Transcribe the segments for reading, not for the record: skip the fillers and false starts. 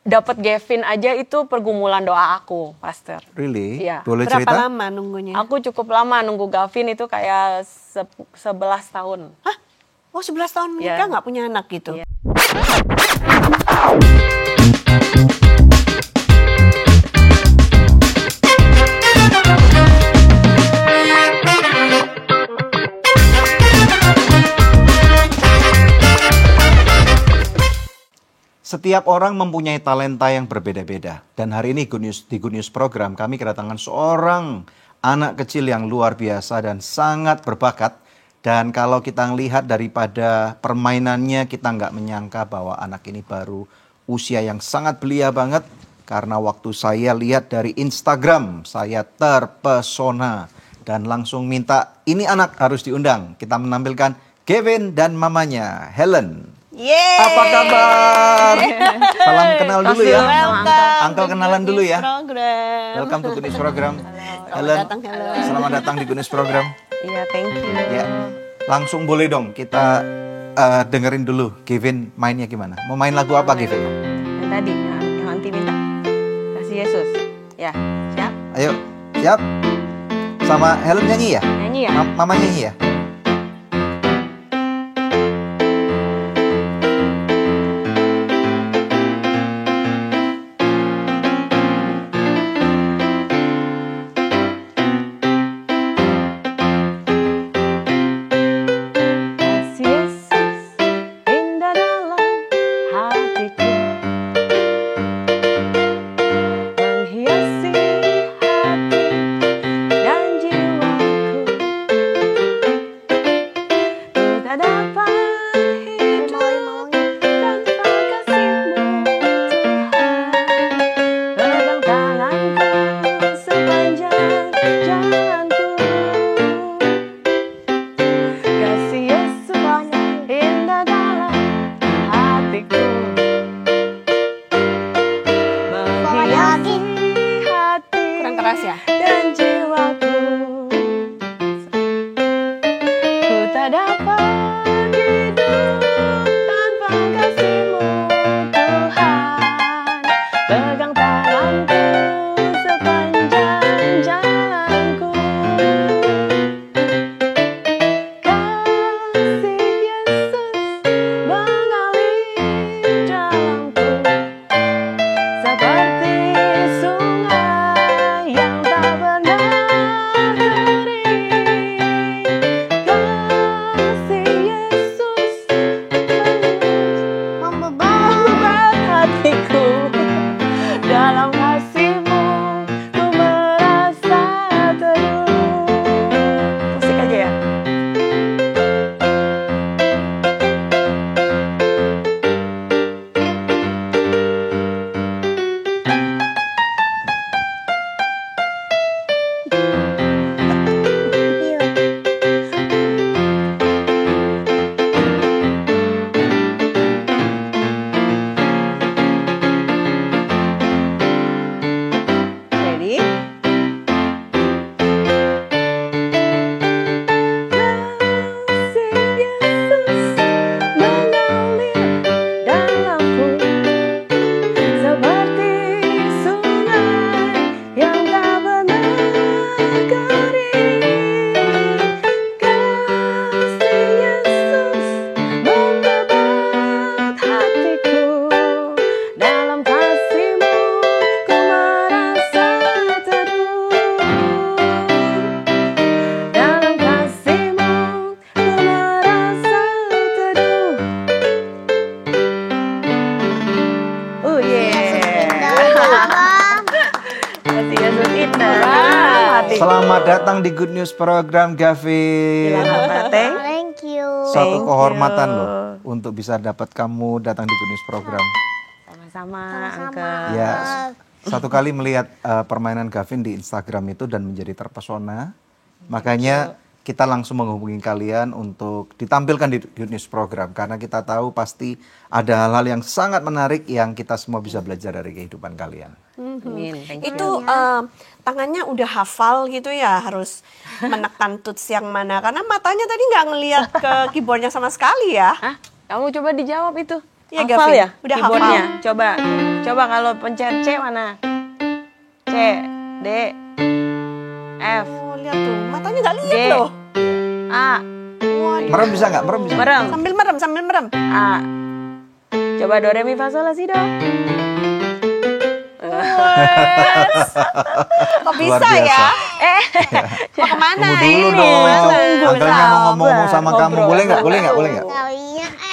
dapat Gavin aja itu pergumulan doa aku, Pastor. Really? Iya. Boleh Berapa cerita? lama nunggunya? Aku cukup lama nunggu Gavin itu kayak 11 tahun. Hah? Oh 11 tahun Iya. menikah nggak punya anak gitu? Iya. Setiap orang mempunyai talenta yang berbeda-beda. Dan hari ini di Good News Program kami kedatangan seorang anak kecil yang luar biasa dan sangat berbakat. Dan kalau kita melihat daripada permainannya, kita nggak menyangka bahwa anak ini baru usia yang sangat belia banget. Karena waktu saya lihat dari Instagram, saya terpesona. Dan langsung minta, ini anak harus diundang. Kita menampilkan Gavin dan mamanya, Helen. Yeay. Apa kabar? Salam kenal dulu ya. Welcome. Uncle kenalan dulu ya. Program. Welcome to Good News Program. Selamat datang, Helen. Selamat datang di Good News Program. Iya, thank you. Ya, langsung boleh dong kita dengerin dulu Gavin mainnya gimana. Mau main lagu apa Gavin? Yang tadi, yang nanti minta. Kasih Yesus. Ya, siap? Ayo, siap? Sama Helen nyanyi ya? Nyanyi ya? Mama nyanyi ya? Selamat datang di Good News Program, Gavin. Thank you. Suatu kehormatan loh untuk bisa dapat kamu datang di Good News Program. Sama-sama, Uncle. Ya, satu kali melihat permainan Gavin di Instagram itu dan menjadi terpesona. Makanya kita langsung menghubungi kalian untuk ditampilkan di Good News Program. Karena kita tahu pasti ada hal-hal yang sangat menarik yang kita semua bisa belajar dari kehidupan kalian. Amin. Thank you. Itu tangannya udah hafal gitu ya, harus menekan tuts yang mana. Karena matanya tadi nggak ngelihat ke keyboardnya sama sekali ya. Hah? Kamu coba dijawab itu. Iya, Hafal Gavin. ya? Udah keyboardnya. hafal. Coba. Coba kalau pencet C mana? C, D, F, Oh, lihat tuh. Matanya nggak lihat G, loh. A, Waduh. Merem bisa nggak? Merem bisa? merem, Sambil merem. A. Coba do, re, mi, fa, sol, la, si, do. Kok Luar bisa biasa. ya? Eh, Mau kemana Tunggu dulu ini? dong. Tunggu, Antelnya mau ngomong sabar. sama kamu. Ngobrol. Boleh nggak? Boleh nggak? Boleh nggak?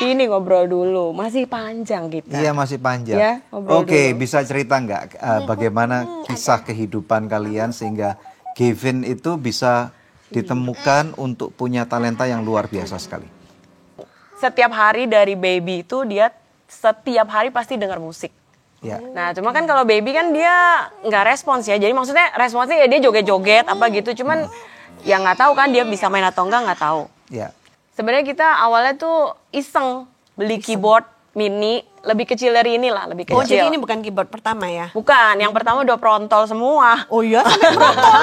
ini ngobrol dulu, masih panjang kita. Iya masih panjang. Ya, ngobrol Oke, dulu. bisa cerita nggak bagaimana kisah kehidupan kalian sehingga Kevin itu bisa ditemukan untuk punya talenta yang luar biasa sekali. Setiap hari dari baby itu dia setiap hari pasti dengar musik. Ya. Nah, cuma kan kalau baby kan dia nggak respons ya. Jadi maksudnya responsnya ya dia joget-joget apa gitu. Cuman ya nggak tahu kan dia bisa main atau nggak tahu. Ya. Sebenarnya kita awalnya tuh iseng beli keyboard mini lebih kecil dari ini lah, lebih kecil. Oh, jadi ini bukan keyboard pertama ya? Bukan, yang pertama udah prontol semua. Oh iya, sampai prontol.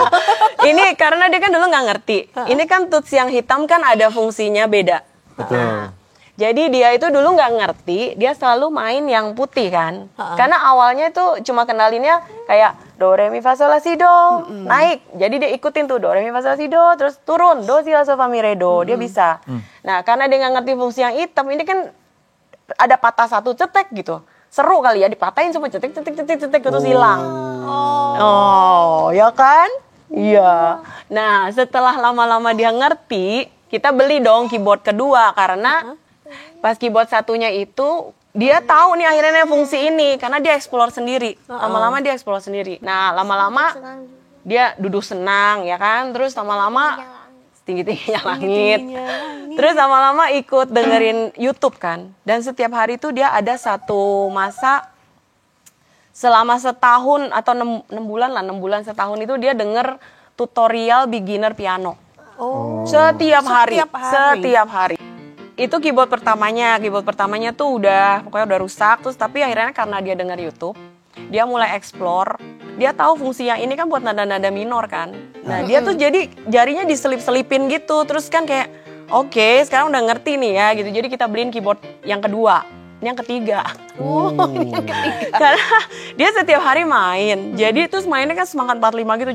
Ini karena dia kan dulu nggak ngerti. Ini kan tuts yang hitam kan ada fungsinya beda. Betul. Jadi dia itu dulu nggak ngerti, dia selalu main yang putih kan. Karena awalnya itu cuma kenalinnya kayak do, re, mi, fa, sol, la, si, do, naik. Jadi dia ikutin tuh do, re, mi, fa, sol, la, si, do, terus turun, do, si, la, sol, fa, mi, re, do. Dia bisa. Nah karena dia nggak ngerti fungsi yang hitam, ini kan ada patah satu cetek gitu. Seru kali ya, dipatahin semua cetek, terus hilang. Oh, ya kan? Iya. Nah setelah lama-lama dia ngerti, kita beli dong keyboard kedua karena pas keyboard satunya itu dia tahu nih akhirnya fungsi ini karena dia explore sendiri. Lama-lama dia explore sendiri. Nah, lama-lama dia duduk senang ya kan. Terus lama-lama tinggi-tingginya langit. Terus lama-lama ikut dengerin YouTube kan. Dan setiap hari itu dia ada satu masa selama setahun atau 6 bulan lah, 6 bulan setahun itu dia denger tutorial beginner piano. Oh. Setiap hari. Setiap hari. Setiap hari. Itu keyboard pertamanya tuh pokoknya udah rusak terus tapi akhirnya karena dia dengar YouTube, dia mulai explore. Dia tahu fungsi yang ini kan buat nada-nada minor kan. Nah, dia tuh jadi jarinya diselip-selipin gitu. Terus kan kayak oke, sekarang udah ngerti nih ya gitu. Jadi kita beliin keyboard yang kedua. Ini yang ketiga. Oh, ini yang ketiga. Karena dia setiap hari main. Jadi terus mainnya kan semangat 45 gitu.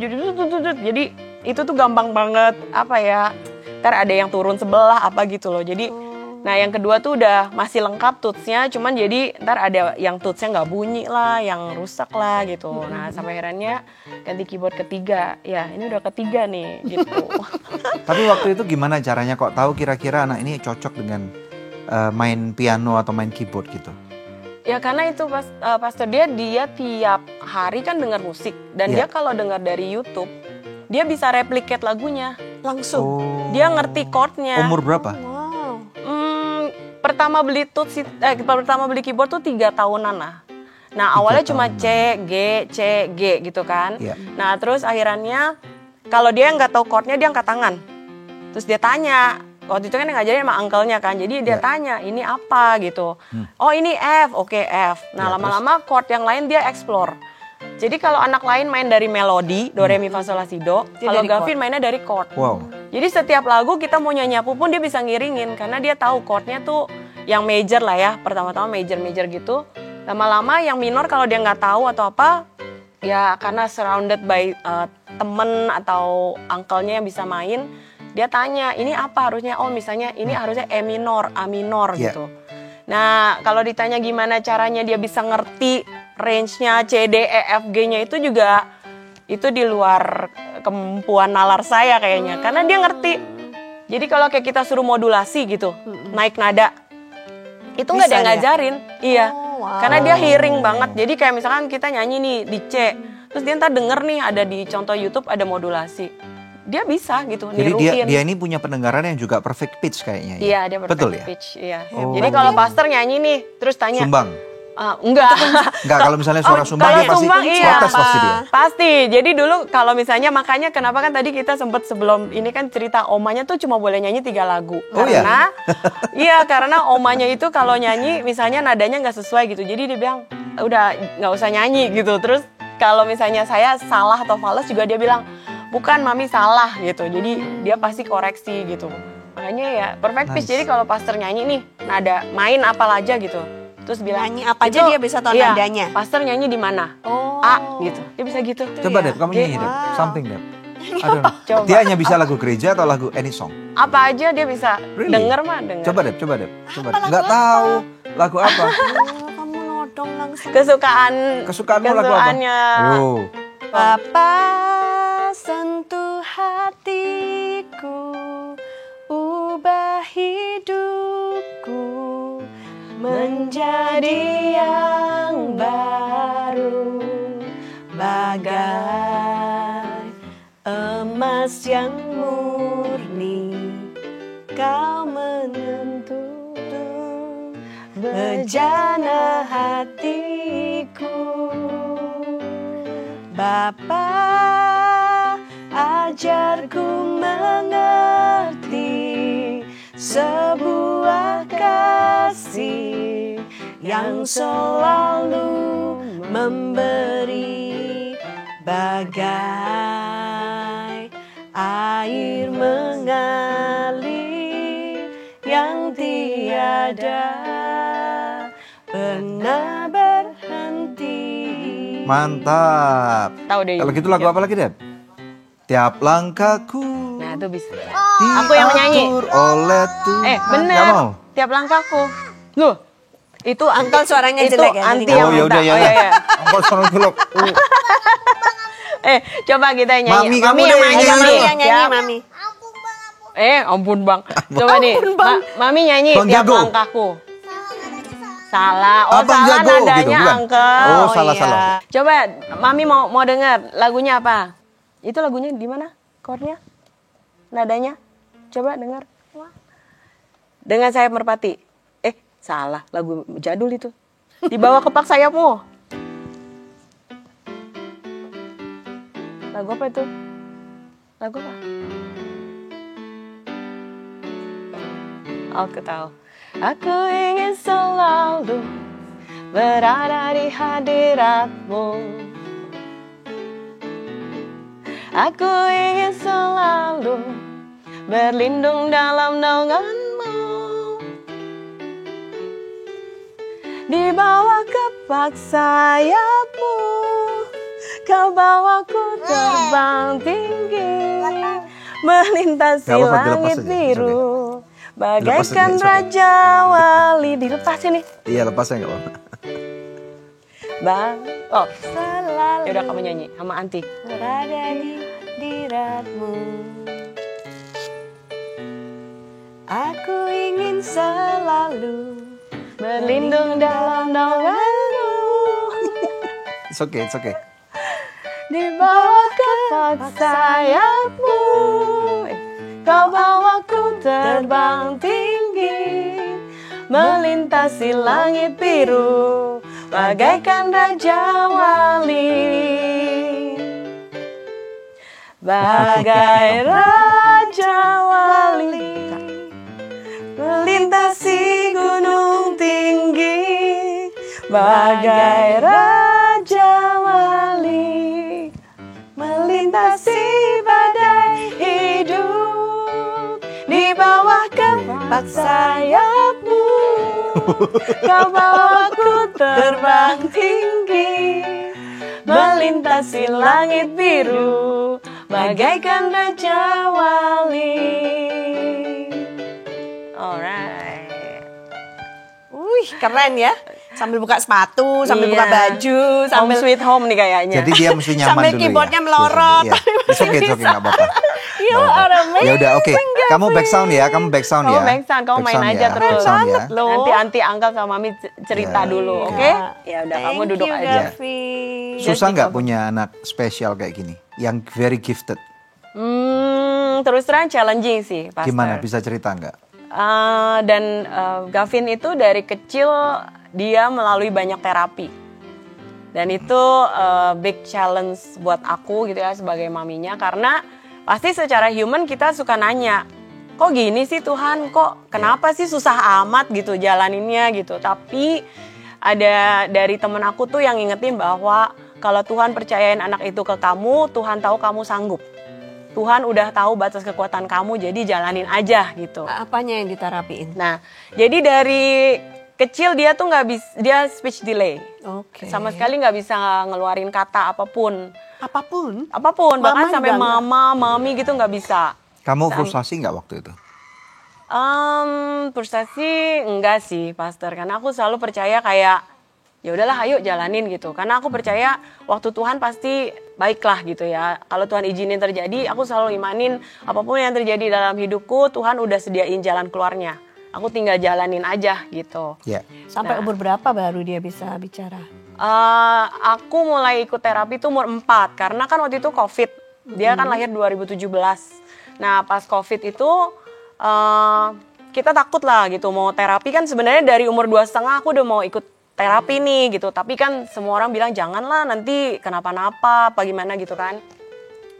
Jadi itu tuh gampang banget apa ya? Ntar ada yang turun sebelah apa gitu loh. Jadi nah yang kedua tuh udah masih lengkap tutsnya. Cuman jadi ntar ada yang tutsnya nggak bunyi lah, yang rusak lah gitu. Nah sampai akhirnya ganti keyboard ketiga. Ya ini udah ketiga nih gitu. Tapi waktu itu gimana caranya kok tahu kira-kira anak ini cocok dengan main piano atau main keyboard gitu? Ya karena itu pastor dia tiap hari kan dengar musik. Dan dia kalau dengar dari YouTube, dia bisa replicate lagunya. Langsung. Oh. Dia ngerti chordnya. Umur berapa? Wow. Pertama beli keyboard tuh 3 tahunan lah. Nah awalnya cuma C, G gitu kan. Iya. Nah terus akhirannya kalau dia nggak tahu chordnya dia angkat tangan. Terus dia tanya. Waktu itu kan yang ngajarin sama uncle-nya kan. Jadi dia tanya ini apa gitu. Oh ini F, oke F. Nah lama-lama chord yang lain dia explore. Jadi kalau anak lain main dari melodi, do, re, mi, fa, sol, la, si, do. Kalau dari Gavin mainnya dari chord. Wow. Jadi setiap lagu kita mau nyanyi apapun dia bisa ngiringin. Karena dia tahu chordnya tuh yang major lah ya. Pertama-tama major gitu. Lama-lama yang minor kalau dia nggak tahu atau apa. Ya karena surrounded by temen atau uncle-nya yang bisa main. Dia tanya ini apa harusnya. Oh misalnya ini harusnya E minor, A minor gitu. Nah kalau ditanya gimana caranya dia bisa ngerti range-nya C, D, E, F, G-nya itu juga itu di luar kemampuan nalar saya kayaknya. Karena dia ngerti. Jadi kalau kayak kita suruh modulasi gitu, naik nada, itu nggak dia ngajarin. Iya, wow. Karena dia hearing banget. Jadi kayak misalkan kita nyanyi nih di C, terus dia ntar denger nih ada di contoh YouTube ada modulasi. Dia bisa gitu, Jadi niruin. dia ini punya pendengaran yang juga perfect pitch kayaknya. Iya, dia perfect Betul ya? pitch. Iya. Oh. Jadi kalau pastor nyanyi nih, terus tanya. Sumbang. Enggak. Enggak, kalau misalnya suara sumbang kalau dia pasti sumbang, iya. protes pasti dia. Pasti. Jadi dulu kalau misalnya makanya kenapa kan tadi kita sempat sebelum ini kan cerita omanya tuh cuma boleh nyanyi 3 lagu. Oh, karena iya karena omanya itu kalau nyanyi misalnya nadanya nggak sesuai gitu. Jadi dia bilang udah nggak usah nyanyi gitu. Terus kalau misalnya saya salah atau fals juga dia bilang bukan mami salah gitu. Jadi dia pasti koreksi gitu. Makanya ya perfect pitch. Nice. Jadi kalau pastor nyanyi nih nada main apa aja gitu. terus bilang Nyanyi apa aja dia bisa tahu nadanya. Pastor nyanyi di mana? Oh. A gitu. Dia bisa gitu. Coba Dep, kamu nyanyi Dep, something Dep. I don't know. Coba. Dia hanya bisa lagu gereja atau lagu any song? Apa aja dia bisa. Really? Denger mah denger. Coba Dep. Nggak tahu lagu apa. Kamu nodong langsung. Kesukaanmu lagu apa? Kesukaannya. Yo. Bapa sentuh hatiku, ubah hidupku menjadi yang baru, bagai emas yang murni. Kau menyentuh bejana hatiku. Bapa, ajarku mengerti sebuah kasih yang selalu memberi, bagai air mengalir yang tiada pernah berhenti. Mantap. Tahu deh. Kalau gitu lagu apa lagi Dep? Tiap langkahku Nah, itu bisa. Aku yang menyanyi. Oleh Tuhan. Bener. Nggak mau? Tiap langkahku. Loh, itu Uncle suaranya itu jelek ya, anti jadi yang Oh ya minta. udah ya. Oh, iya. Engkau seorang gelap. Coba kita nyanyi. Mami, kamu yang deh nyanyi. yang Mami nyanyi. yang nyanyi, Siap. Mami. Ampun bang. Coba nih. Mami nyanyi Bang tiap Jago. langkahku. Salah. Oh, Abang salah Jago, nadanya gitu, bukan? Uncle. Oh, salah. Coba Mami mau dengar lagunya apa? Itu lagunya di mana? Chordnya? Nadanya? Coba dengar. Dengan sayap merpati. Salah, lagu jadul itu. Dibawa kepak sayapmu. Lagu apa itu? Lagu apa? Aku tahu. Aku ingin selalu berada di hadiratmu. Aku ingin selalu berlindung dalam naunganmu. Di bawah kepak sayapmu, kau bawaku terbang tinggi, melintasi Gak apa-apa, dilepas langit aja, biru, bagaikan Dilepas aja, raja wali. Dilepas ini. Iya lepas ya nggak apa-apa. Selalu. Ya udah kamu nyanyi sama Anti. Berada di hadiratmu. Aku ingin selalu Berlindung dalam naunganmu. It's okay. Di bawah kepak sayapmu, kau bawaku terbang tinggi, melintasi langit biru, bagaikan raja wali. Bagai raja wali, melintasi gunung tinggi, bagai raja wali, melintasi badai hidup. Di bawah kepak sayapmu, kau bawaku terbang tinggi, melintasi langit biru, bagaikan raja wali. Alright. Wih, keren ya. Sambil buka sepatu, sambil buka baju, sambil Home sweet home nih kayaknya. Jadi dia mesti nyaman sambil dulu keyboardnya ya. melorot. Iya. It's okay, nggak apa-apa. You are amazing. Ya udah, oke. Kamu back sound ya, kamu back sound ya. Kamu back sound, kamu main aja terus. Back sound ya. Loh. Nanti Anti Angkel sama Mami cerita Ya. dulu, oke? Ya udah kamu Thank duduk you, aja. Gavin. Susah nggak punya anak spesial kayak gini, yang very gifted? Terus terang challenging sih, Pastor. Gimana, bisa cerita nggak? Gavin itu dari kecil dia melalui banyak terapi. Dan itu big challenge buat aku gitu ya sebagai maminya. Karena pasti secara human kita suka nanya, kok gini sih Tuhan, kok kenapa sih susah amat gitu jalaninnya gitu. Tapi ada dari temen aku tuh yang ngingetin bahwa kalau Tuhan percayain anak itu ke kamu, Tuhan tahu kamu sanggup. Tuhan udah tahu batas kekuatan kamu, jadi jalanin aja gitu. Apanya yang diterapiin? Nah, jadi dari kecil dia tuh nggak bisa, dia speech delay. Oke. Sama sekali nggak bisa ngeluarin kata apapun. Apapun. Bahkan Mama sampai juga nggak? mama, mami gitu nggak bisa. Kamu frustasi nggak waktu itu? Frustasi enggak sih, Pastor. Karena aku selalu percaya kayak ya udahlah, ayo jalanin gitu. Karena aku percaya waktu Tuhan pasti baiklah gitu ya. Kalau Tuhan izinin terjadi, aku selalu imanin apapun yang terjadi dalam hidupku, Tuhan udah sediain jalan keluarnya. Aku tinggal jalanin aja gitu. Ya. Sampai umur berapa baru dia bisa bicara? Aku mulai ikut terapi tuh umur 4 karena kan waktu itu COVID. Dia kan lahir 2017. Nah, pas COVID itu kita takut lah gitu mau terapi, kan sebenarnya dari umur 2,5 aku udah mau ikut terapi nih gitu. Tapi kan semua orang bilang janganlah, nanti kenapa-napa apa gimana gitu kan.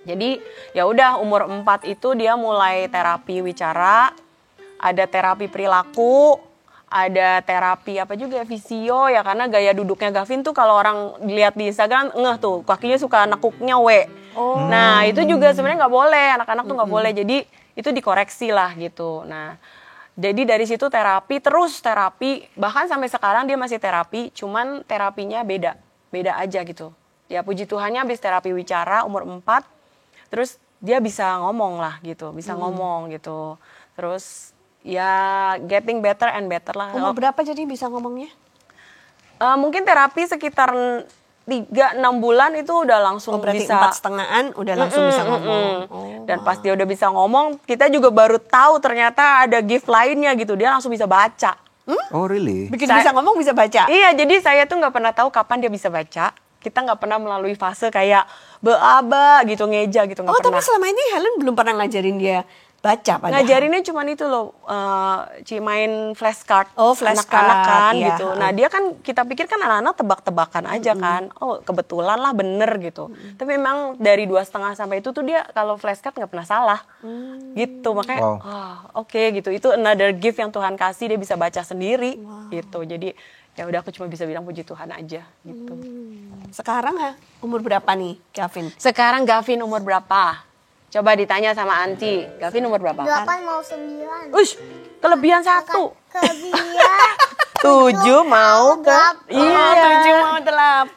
Jadi ya udah umur 4 itu dia mulai terapi wicara, ada terapi perilaku, ada terapi apa juga visio ya, karena gaya duduknya Gavin tuh kalau orang dilihat di Instagram ngeh tuh kakinya suka nekuknya W. Nah itu juga sebenarnya nggak boleh, anak-anak tuh nggak boleh, jadi itu dikoreksi lah gitu. Nah jadi dari situ terus terapi, bahkan sampai sekarang dia masih terapi, cuman terapinya beda aja gitu. Ya puji Tuhannya habis terapi wicara umur 4, terus dia bisa ngomong lah gitu, ngomong gitu. Terus ya getting better and better lah. Umur berapa jadi bisa ngomongnya? Mungkin terapi sekitar 3-6 bulan itu udah langsung Berarti bisa. 4,5 udah langsung bisa ngomong. Dan pas dia udah bisa ngomong, kita juga baru tahu ternyata ada gift lainnya gitu. Dia langsung bisa baca. Oh really? Bikin bisa ngomong bisa baca? Iya, jadi saya tuh nggak pernah tahu kapan dia bisa baca. Kita nggak pernah melalui fase kayak be-aba gitu, ngeja gitu, nggak pernah. Tapi selama ini Helen belum pernah ngajarin dia baca padahal. Ngajarinnya cuman itu loh, main flashcard. Flashcard, anak-anak kan iya. gitu. Nah dia kan, kita pikir kan anak-anak tebak-tebakan aja kan. Oh kebetulan lah bener gitu. Tapi memang dari 2,5 sampai itu tuh dia kalau flashcard nggak pernah salah. Gitu, makanya oke, gitu. Itu another gift yang Tuhan kasih, dia bisa baca sendiri gitu. Jadi ya udah, aku cuma bisa bilang puji Tuhan aja gitu. Sekarang umur berapa nih Gavin? Sekarang Gavin umur berapa? Coba ditanya sama Anti. Gavin umur berapa? 8 mau 9. Ush, kelebihan 1. Kelebihan 7 mau ke... Iya. 7 mau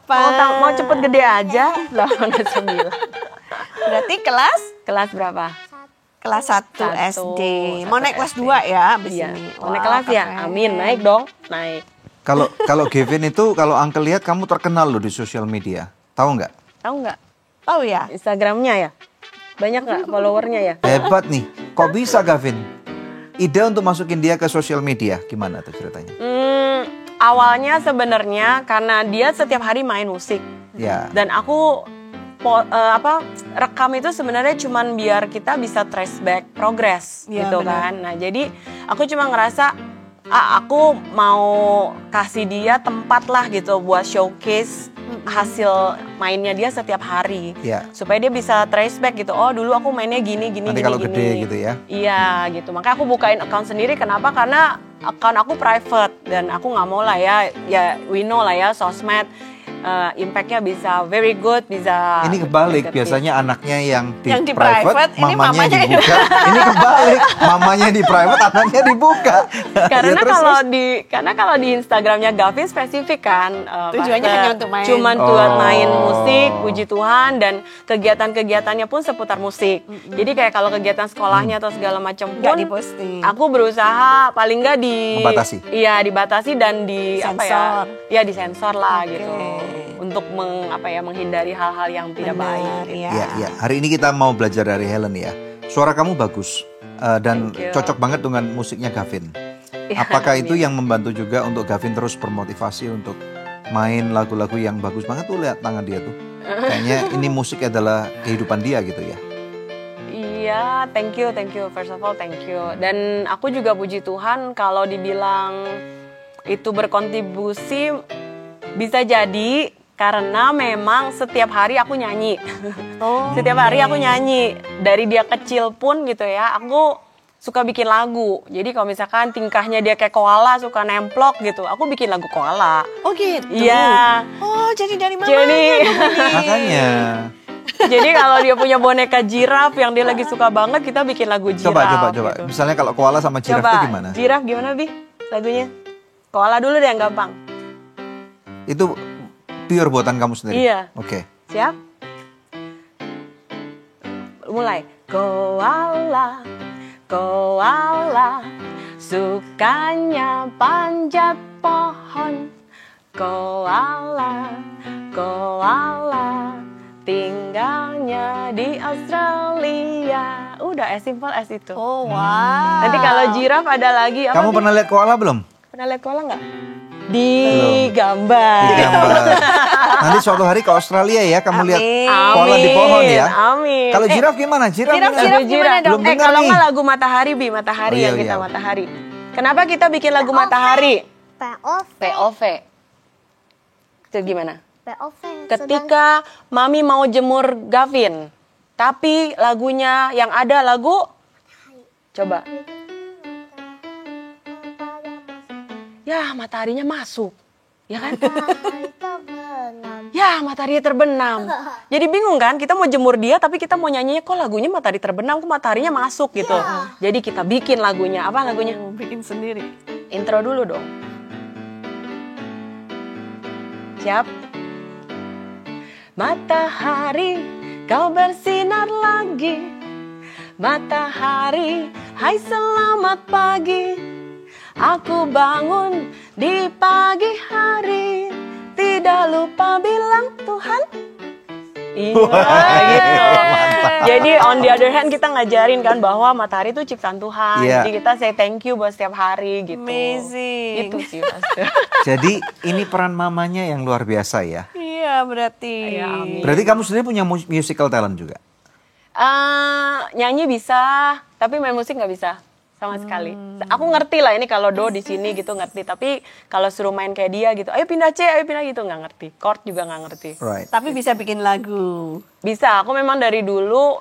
8. Mau cepet gede aja. 8 ke 9. Berarti Kelas berapa? kelas 1 SD. Mau naik kelas 2 ya abis Iya. ini. Mau naik kelas ya? keren. Amin, naik dong. Naik. Kalau Gavin itu, kalau Uncle lihat kamu terkenal loh di sosial media. Tahu nggak? Tahu nggak? Tahu ya? Instagramnya ya? Banyak nggak followernya ya? Hebat nih. Kok bisa Gavin? Ide untuk masukin dia ke sosial media, gimana tuh ceritanya? Awalnya sebenarnya karena dia setiap hari main musik. Ya. Dan aku rekam itu sebenarnya cuman biar kita bisa trace back progress Ya, gitu benar. kan. Nah jadi aku cuma ngerasa aku mau kasih dia tempat lah gitu buat showcase hasil mainnya dia setiap hari. Ya. Supaya dia bisa trace back gitu. Oh dulu aku mainnya gini. Nanti kalau gede gitu ya. Iya gitu. Makanya aku bukain account sendiri. Kenapa? Karena account aku private. Dan aku nggak mau lah ya we know lah ya sosmed. Impactnya bisa very good, bisa Ini kebalik, negatif. biasanya anaknya yang di di, private, ini mamanya mamanya dibuka. Ini kebalik, mamanya di private, anaknya dibuka. Karena Ya, terus, kalau di Instagramnya Gavin spesifik kan, Tujuannya Pastor. hanya untuk main. Cuman buat Oh. main musik, puji Tuhan, dan kegiatan-kegiatannya pun seputar musik. Jadi kayak kalau kegiatan sekolahnya atau segala macam Nggak pun, diposting. aku berusaha paling nggak Membatasi. Iya dibatasi dan di Sensor. disensor lah Oke. gitu, untuk menghindari hal-hal yang tidak Benar, baik. iya. Ya. Hari ini kita mau belajar dari Helen ya. Suara kamu bagus dan Thank you. cocok banget dengan musiknya Gavin. Ya, Apakah itu amin. yang membantu juga untuk Gavin terus bermotivasi untuk main lagu-lagu yang bagus banget tuh, lihat tangan dia tuh. Kayaknya ini musik adalah kehidupan dia gitu ya. Iya, thank you. First of all, thank you. Dan aku juga puji Tuhan kalau dibilang itu berkontribusi, bisa jadi karena memang setiap hari aku nyanyi. Setiap hari aku nyanyi. Dari dia kecil pun gitu ya, aku suka bikin lagu. Jadi kalau misalkan tingkahnya dia kayak koala, suka nemplok gitu, aku bikin lagu koala. Oh gitu? Iya. Oh jadi dari mana? Jadi Makanya. jadi kalau dia punya boneka jiraf yang dia lagi suka banget, kita bikin lagu jiraf. Coba. gitu. Misalnya kalau koala sama jiraf Coba, tuh gimana? Jiraf gimana, Bi? Lagunya? Koala dulu deh yang gampang. Itu pure buatan kamu sendiri? Iya. Oke. Siap? Mulai. Koala, koala, sukanya panjat pohon. Koala, koala, tinggalnya di Australia. Udah as simple as itu. Oh wow. Nanti kalau jiraf ada lagi apa? Kamu pernah lihat koala belum? Pernah lihat koala nggak? Di gambar. Di gambar. Nanti suatu hari ke Australia ya, kamu lihat Amin. koala di pohon ya. Amin. Kalau jiraf gimana? Jiraf Jiraf gimana dong? Belum dengar kalau nih. nggak lagu Matahari, Matahari Oh, iya, yang kita iya. Matahari. Kenapa kita bikin lagu Matahari? POV. POV. Itu gimana? POV. Ketika Mami mau jemur Gavin, tapi lagunya yang ada lagu, coba. Ya, mataharinya masuk. Ya kan? Ya, matahari terbenam. Jadi bingung kan? Kita mau jemur dia, tapi kita mau nyanyinya kok lagunya matahari terbenam, kok mataharinya masuk gitu. Jadi kita bikin lagunya. Apa lagunya? Bikin sendiri. Intro dulu dong. Siap? Matahari, kau bersinar lagi. Matahari, hai selamat pagi. Aku bangun di pagi hari, tidak lupa bilang Tuhan. Iya, gitu. Jadi on the other hand kita ngajarin kan bahwa matahari itu ciptaan Tuhan. Iya. Jadi kita say thank you buat setiap hari gitu. Amazing. Itu sih Pastor. Jadi ini peran mamanya yang luar biasa ya. Iya berarti. Ya, amin. Berarti kamu sendiri punya musical talent juga? Nyanyi bisa, tapi main musik nggak bisa sama sekali. Aku ngerti lah ini kalau do di sini gitu ngerti, tapi kalau suruh main kayak dia gitu, ayo pindah C, ayo pindah gitu nggak ngerti. Chord juga nggak ngerti. Right. Tapi bisa bikin lagu. Bisa, aku memang dari dulu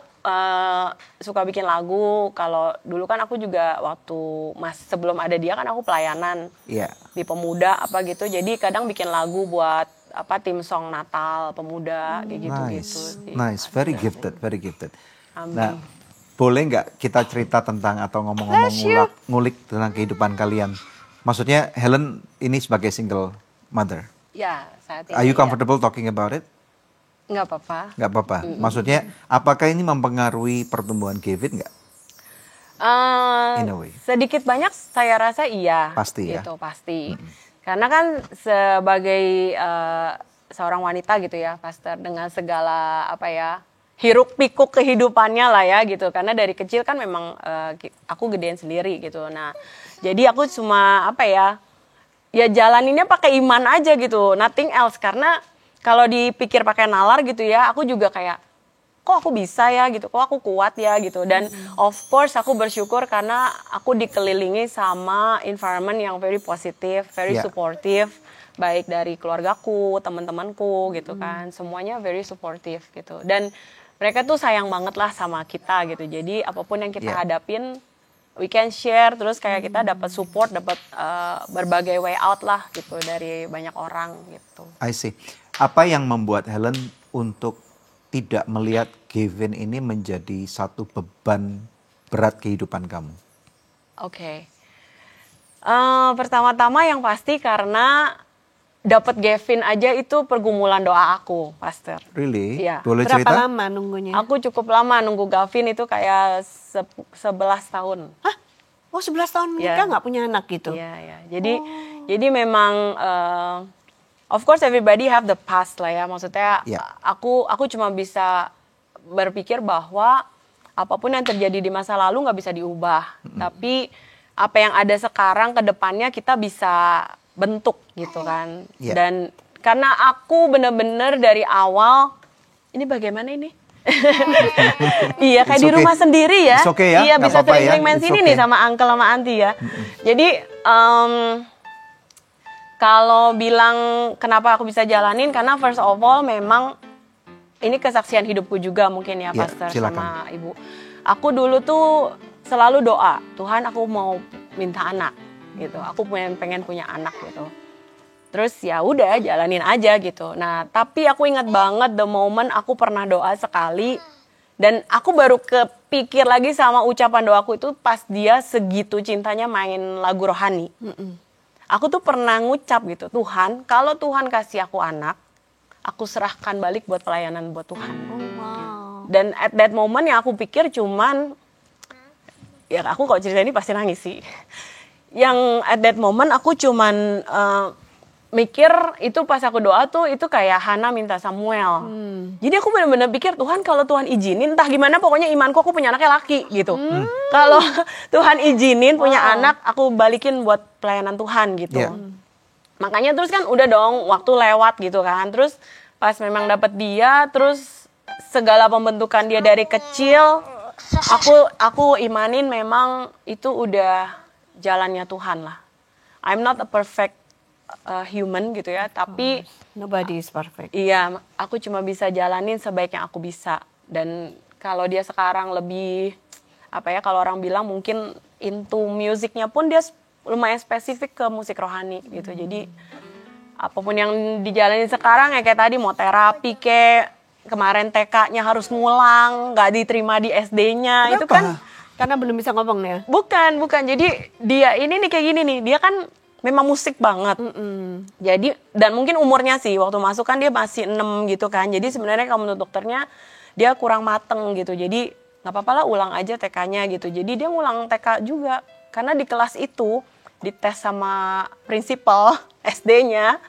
suka bikin lagu. Kalau dulu kan aku juga waktu sebelum ada dia kan aku pelayanan Iya. di pemuda apa gitu. Jadi kadang bikin lagu buat apa tim song Natal pemuda kayak gitu-gitu sih. Nice, very gifted, very gifted. Amin. Nah, boleh nggak kita cerita tentang atau ngomong-ngomong ngulik tentang kehidupan kalian? Maksudnya Helen ini sebagai single mother. Ya, saat ini. Are you ya. comfortable talking about it? Nggak apa-apa. Nggak apa-apa. Maksudnya apakah ini mempengaruhi pertumbuhan Kevin nggak? In a way. Sedikit banyak saya rasa iya. Pasti ya? Gitu, pasti. Karena kan sebagai seorang wanita gitu ya, Pastor, dengan segala apa ya, hiruk pikuk kehidupannya lah ya gitu. Karena dari kecil kan memang aku gedein sendiri gitu. Nah, jadi aku cuma apa ya jalaninnya pakai iman aja gitu, nothing else. Karena kalau dipikir pakai nalar gitu ya, aku juga kayak kok aku bisa ya gitu, kok aku kuat ya gitu. Dan of course aku bersyukur karena aku dikelilingi sama environment yang very positif, very Yeah. supportive, baik dari keluargaku, teman-temanku gitu kan, semuanya very supportive gitu. Dan mereka tuh sayang banget lah sama kita gitu. Jadi apapun yang kita Yeah. hadapin, we can share, terus kayak kita dapat support, dapat berbagai way out lah gitu dari banyak orang gitu. I see. Apa yang membuat Helen untuk tidak melihat Kevin ini menjadi satu beban berat kehidupan kamu? Oke. Pertama-tama yang pasti karena dapat Gavin aja itu pergumulan doa aku, Pastor. Really? Iya. Boleh Berapa cerita? lama nunggunya? Aku cukup lama nunggu Gavin itu kayak 11 tahun. Hah? Oh 11 tahun menikah Iya. nggak punya anak gitu? Iya, iya. Jadi memang of course everybody have the past lah ya. Maksudnya Iya. aku cuma bisa berpikir bahwa apapun yang terjadi di masa lalu nggak bisa diubah. Tapi apa yang ada sekarang ke depannya kita bisa bentuk gitu kan. Iya. Dan karena aku bener-bener dari awal, ini bagaimana ini? Iya kayak It's di okay. rumah sendiri ya. It's okay ya, Iya nggak bisa apa-apa ya. sering-sering main It's sini okay. nih sama uncle sama auntie ya. Jadi kalau bilang kenapa aku bisa jalanin, karena first of all memang ini kesaksian hidupku juga mungkin ya, Ya, Pastor silakan. sama Ibu. Aku dulu tuh selalu doa, Tuhan aku mau minta anak gitu. Aku pengen punya anak gitu. Terus ya udah jalanin aja gitu. Nah, tapi aku ingat banget the moment aku pernah doa sekali dan aku baru kepikir lagi sama ucapan doaku itu pas dia segitu cintanya main lagu rohani. aku tuh pernah ngucap gitu, Tuhan, kalau Tuhan kasih aku anak, aku serahkan balik buat pelayanan buat Tuhan. Wow. Dan at that moment yang aku pikir cuman, ya aku kalau cerita ini pasti nangis sih. Yang at that moment aku cuman mikir itu pas aku doa tuh itu kayak Hana minta Samuel. Jadi aku benar-benar pikir Tuhan kalau Tuhan izinin entah gimana pokoknya imanku aku punya anaknya laki gitu. Kalau Tuhan izinin punya anak aku balikin buat pelayanan Tuhan gitu. Yeah. Makanya terus kan udah dong waktu lewat gitu kan. Terus pas memang dapet dia terus segala pembentukan dia dari kecil aku imanin memang itu udah jalannya Tuhan lah. I'm not a perfect human gitu ya, tapi Nobody is perfect. iya, aku cuma bisa jalanin sebaik yang aku bisa. Dan kalau dia sekarang lebih apa ya, kalau orang bilang mungkin into musiknya pun dia lumayan spesifik ke musik rohani gitu. Jadi apapun yang dijalanin sekarang ya kayak tadi mau terapi kayak kemarin TK-nya harus ngulang, nggak diterima di SD-nya. Itu kan Karena belum bisa ngomong ya. bukan. Jadi dia ini nih kayak gini nih, dia kan memang musik banget. Jadi dan mungkin umurnya sih waktu masuk kan dia masih 6 gitu kan. Jadi sebenarnya kalau menurut dokternya dia kurang mateng gitu. Jadi nggak apa-apa lah ulang aja TK-nya gitu. Jadi dia ngulang TK juga karena di kelas itu dites sama prinsipal SD-nya,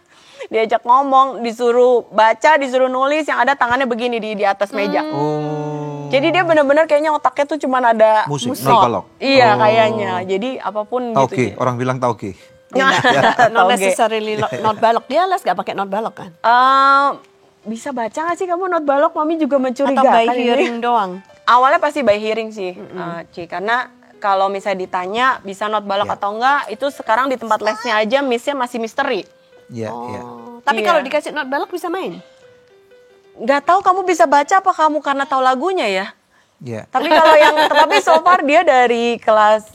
diajak ngomong, disuruh baca, disuruh nulis yang ada tangannya begini di atas meja. Oh. Jadi dia benar-benar kayaknya otaknya tuh cuman ada Musik, musik. not balok. Iya Oh. kayaknya. Jadi apapun Tauge, gitu. orang bilang tauge. Not Toge. necessarily not balok. Dia les gak pakai not balok kan? Bisa baca nggak sih kamu not balok? Mami juga Atau mencurigakan by ini. hearing doang? Awalnya pasti by hearing sih, Ci. Karena kalau misalnya ditanya bisa not balok Ya. atau enggak, itu sekarang di tempat lesnya aja miss-nya masih misteri. Iya, iya. Tapi Iya. kalau dikasih not balok bisa main? Nggak tahu kamu bisa baca apa kamu karena tahu lagunya ya. Iya. Tapi tapi so far dia dari kelas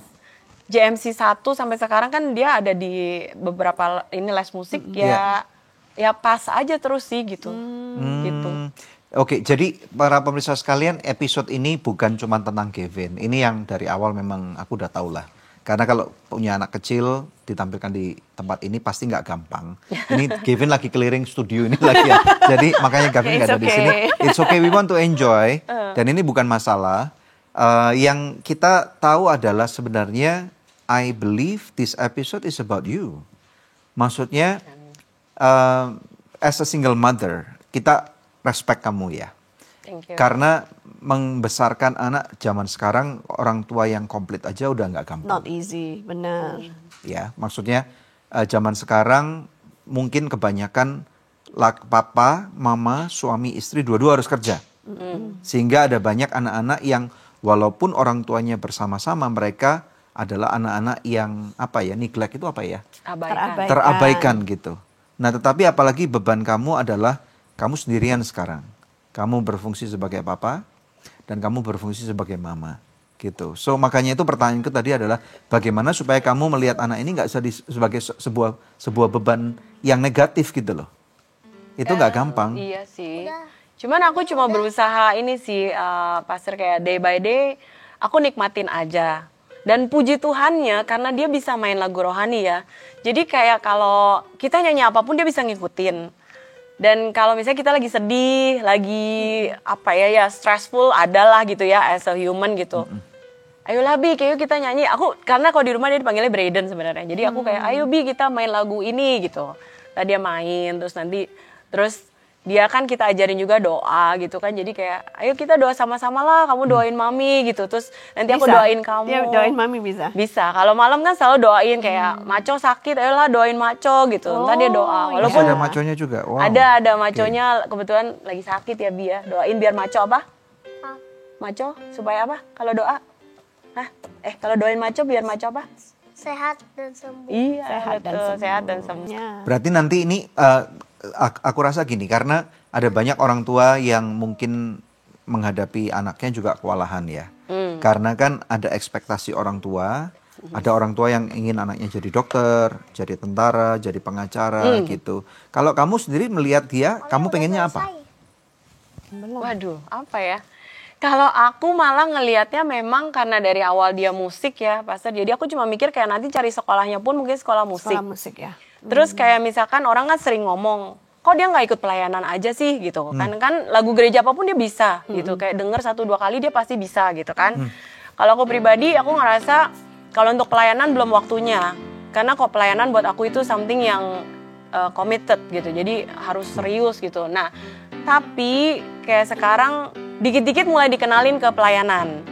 JMC 1 sampai sekarang kan dia ada di beberapa ini les musik ya pas aja terus sih gitu. Gitu. Oke, jadi para pemirsa sekalian, episode ini bukan cuma tentang Kevin. Ini yang dari awal memang aku udah tahu lah. Karena kalau punya anak kecil ditampilkan di tempat ini pasti nggak gampang. Ini Kevin lagi keliling studio ini lagi ya. Jadi makanya Kevin nggak ada di sini. It's okay, we want to enjoy. Dan ini bukan masalah. Yang kita tahu adalah sebenarnya I believe this episode is about you. Maksudnya as a single mother, kita respect kamu ya. Thank you. Karena membesarkan anak zaman sekarang orang tua yang komplit aja udah nggak gampang. Not easy, benar. Ya, maksudnya zaman sekarang mungkin kebanyakan papa, mama, suami, istri dua-dua harus kerja. Sehingga ada banyak anak-anak yang walaupun orang tuanya bersama-sama, mereka adalah anak-anak yang neglect itu apa ya? Abaikan. Terabaikan gitu. Nah, tetapi apalagi beban kamu adalah kamu sendirian sekarang. Kamu berfungsi sebagai papa dan kamu berfungsi sebagai mama gitu. So makanya itu pertanyaanku tadi adalah bagaimana supaya kamu melihat anak ini nggak sebagai sebuah beban yang negatif gitu loh. Itu nggak gampang. Iya sih. Cuman aku cuma berusaha ini sih, Pastor, kayak day by day aku nikmatin aja. Dan puji Tuhannya karena dia bisa main lagu rohani ya. Jadi kayak kalau kita nyanyi apapun dia bisa ngikutin. Dan kalau misalnya kita lagi sedih, lagi stressful, adalah gitu ya as a human gitu. Ayolah Bi, kayak kita nyanyi. Aku karena kalau di rumah dia dipanggilnya Brayden sebenarnya. Jadi aku kayak ayo Bi kita main lagu ini gitu. Tadi dia main terus dia kan kita ajarin juga doa gitu kan. Jadi kayak ayo kita doa sama-sama lah, kamu doain Mami gitu. Terus nanti aku Bisa? doain kamu. Dia doain Mami bisa? Bisa. Kalau malam kan selalu doain kayak Maco sakit, ayolah doain Maco gitu. Ntar dia doa. Masih Walaupun ada maconya juga. Wow. ada maconya kebetulan lagi sakit ya Bi ya. Doain biar Maco apa? Maco supaya apa? Kalau doa? Hah? Kalau doain Maco biar Maco apa? Sehat dan sembuh. Iya, Sehat dan betul. sembuh. Sehat dan sembuh. Ya. Berarti nanti ini aku rasa gini, karena ada banyak orang tua yang mungkin menghadapi anaknya juga kewalahan ya. Karena kan ada ekspektasi orang tua, ada orang tua yang ingin anaknya jadi dokter, jadi tentara, jadi pengacara gitu. Kalau kamu sendiri melihat dia, kamu pengennya apa? Waduh, apa ya? Kalau aku malah ngelihatnya memang karena dari awal dia musik ya, Pastor. Jadi aku cuma mikir kayak nanti cari sekolahnya pun mungkin sekolah musik. Sekolah musik ya. Terus kayak misalkan orang kan sering ngomong, kok dia nggak ikut pelayanan aja sih gitu. Kan lagu gereja apapun dia bisa gitu. Kayak denger 1-2 kali dia pasti bisa gitu kan. Kalau aku pribadi aku ngerasa kalau untuk pelayanan belum waktunya. Karena kok pelayanan buat aku itu something yang committed gitu. Jadi harus serius gitu. Nah, tapi kayak sekarang dikit-dikit mulai dikenalin ke pelayanan.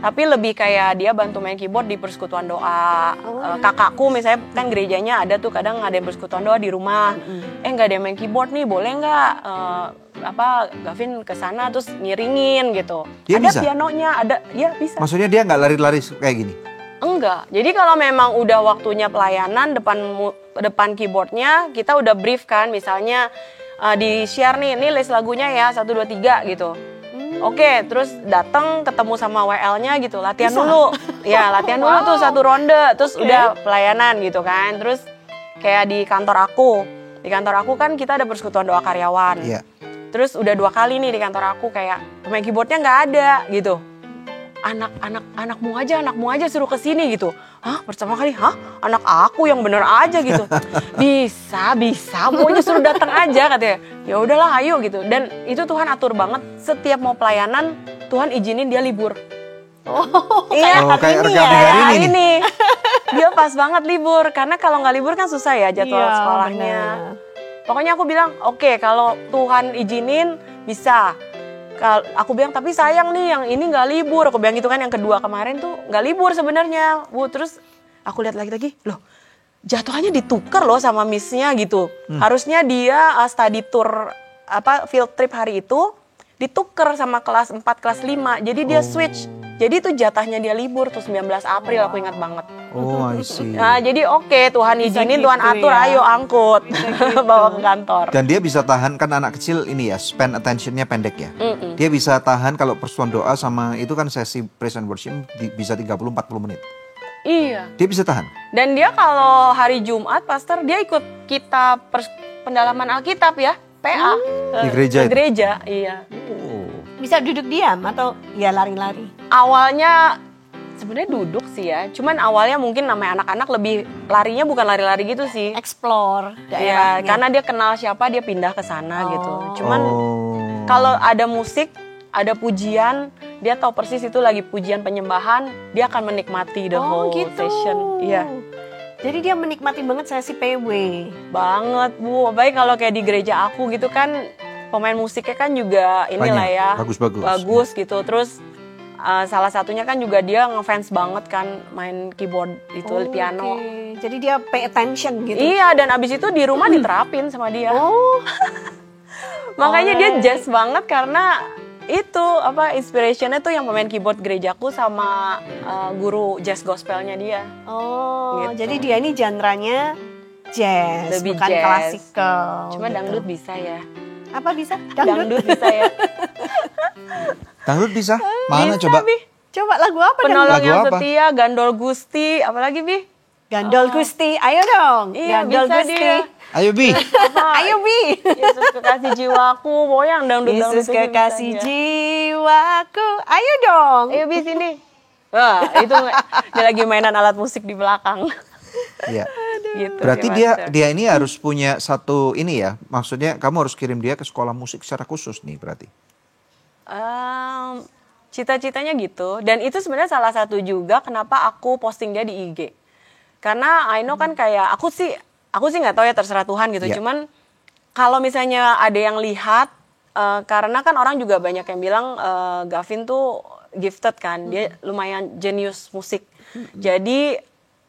Tapi lebih kayak dia bantu main keyboard di persekutuan doa. Kakakku misalnya kan gerejanya ada tuh kadang ada yang persekutuan doa di rumah. Nggak ada yang main keyboard nih, boleh nggak Gavin kesana terus ngiringin gitu. Dia ada bisa? pianonya, ada, ya bisa. Maksudnya dia nggak lari-lari kayak gini? Enggak. Jadi kalau memang udah waktunya pelayanan depan keyboardnya kita udah brief kan, misalnya di share nih, ini list lagunya ya 1, 2, 3 gitu. Oke, terus datang ketemu sama WL-nya gitu, latihan dulu. Ya, latihan dulu tuh 1 ronde, terus udah pelayanan gitu kan. Terus kayak di kantor aku. Di kantor aku kan kita ada persekutuan doa karyawan. Iya. Terus udah 2 kali nih di kantor aku kayak pemain keyboardnya nggak ada gitu. Anakmu aja suruh kesini gitu. Hah, pertama kali, anak aku yang bener aja gitu. Bisa, pokoknya suruh datang aja katanya. Ya udahlah, ayo gitu. Dan itu Tuhan atur banget. Setiap mau pelayanan, Tuhan izinin dia libur. Iya, kayak ini rekam ya, hari ini. ini. Dia pas banget libur. Karena kalau nggak libur kan susah ya jadwal Iya, sekolahnya. benar. Pokoknya aku bilang, oke, kalau Tuhan izinin bisa. Aku bilang tapi sayang nih yang ini nggak libur. Aku bilang gitu kan, yang kedua kemarin tuh nggak libur sebenarnya. Terus aku lihat lagi, loh jadwalnya ditukar loh sama missnya gitu. Harusnya dia study tour field trip hari itu ditukar sama kelas 4, kelas 5. Jadi dia switch. Jadi itu jatahnya dia libur tuh 19 April aku ingat banget. Oh, I see. Nah jadi oke, Tuhan izinin, gitu Tuhan atur, ya. ayo angkut. Bawa ke kantor. Dan dia bisa tahan, kan anak kecil ini ya, span attention-nya pendek ya. Dia bisa tahan kalau persekutuan doa sama itu kan sesi praise and worship bisa 30-40 menit. Iya. Dia bisa tahan. Dan dia kalau hari Jumat, Pastor, dia ikut kita pendalaman Alkitab ya, PA. Di gereja Di itu? gereja, iya. Bisa duduk diam atau ya lari-lari? Awalnya sebenarnya duduk sih ya, cuman awalnya mungkin namanya anak-anak lebih larinya bukan lari-lari gitu sih. Explore Iya, daerahnya. karena dia kenal siapa dia pindah ke sana gitu. Cuman Oh. kalau ada musik, ada pujian, dia tahu persis itu lagi pujian penyembahan, dia akan menikmati the whole session. Iya. Jadi dia menikmati banget sesi PW. Banget Bu, baik kalau kayak di gereja aku gitu kan pemain musiknya kan juga inilah Banyak, ya bagus-bagus. bagus gitu. Terus salah satunya kan juga dia ngefans banget kan main keyboard itu piano. Oke. Jadi dia pay attention gitu. Iya, dan abis itu di rumah diterapin sama dia. Oh, Makanya dia jazz banget karena itu inspirationnya tuh yang pemain keyboard gerejaku sama guru jazz gospelnya dia. oh, Gitu. jadi dia ini genre-nya jazz, Lebih bukan jazz. klasikal. Cuma gitu. dangdut bisa ya. Apa bisa? Dangdut bisa ya. Dangdut bisa? Mana Bisa, coba? Bi. Coba lagu apa? Penolong Lagu yang apa? setia, Gandol Gusti, apalagi Bi? Gandol Gusti, ayo dong. Iya, Gandol bisa Gusti. dia. Ayo Bi. Ayo Bi. Yesus kekasih jiwaku, pokoknya yang dangdut-dangdut Yesus itu kekasih bisa dia. jiwaku. Ayo dong. Ayo Bi sini. Wah, itu dia lagi mainan alat musik di belakang. Iya. Gitu. Berarti sih, dia Pastor. dia ini harus punya satu ini ya. Maksudnya kamu harus kirim dia ke sekolah musik secara khusus nih berarti. Cita-citanya gitu. Dan itu sebenarnya salah satu juga kenapa aku posting dia di IG. Karena I know kan kayak aku sih nggak tahu ya, terserah Tuhan gitu. Iya. Cuman kalau misalnya ada yang lihat, karena kan orang juga banyak yang bilang Gavin tuh gifted kan, dia lumayan jenius musik. Jadi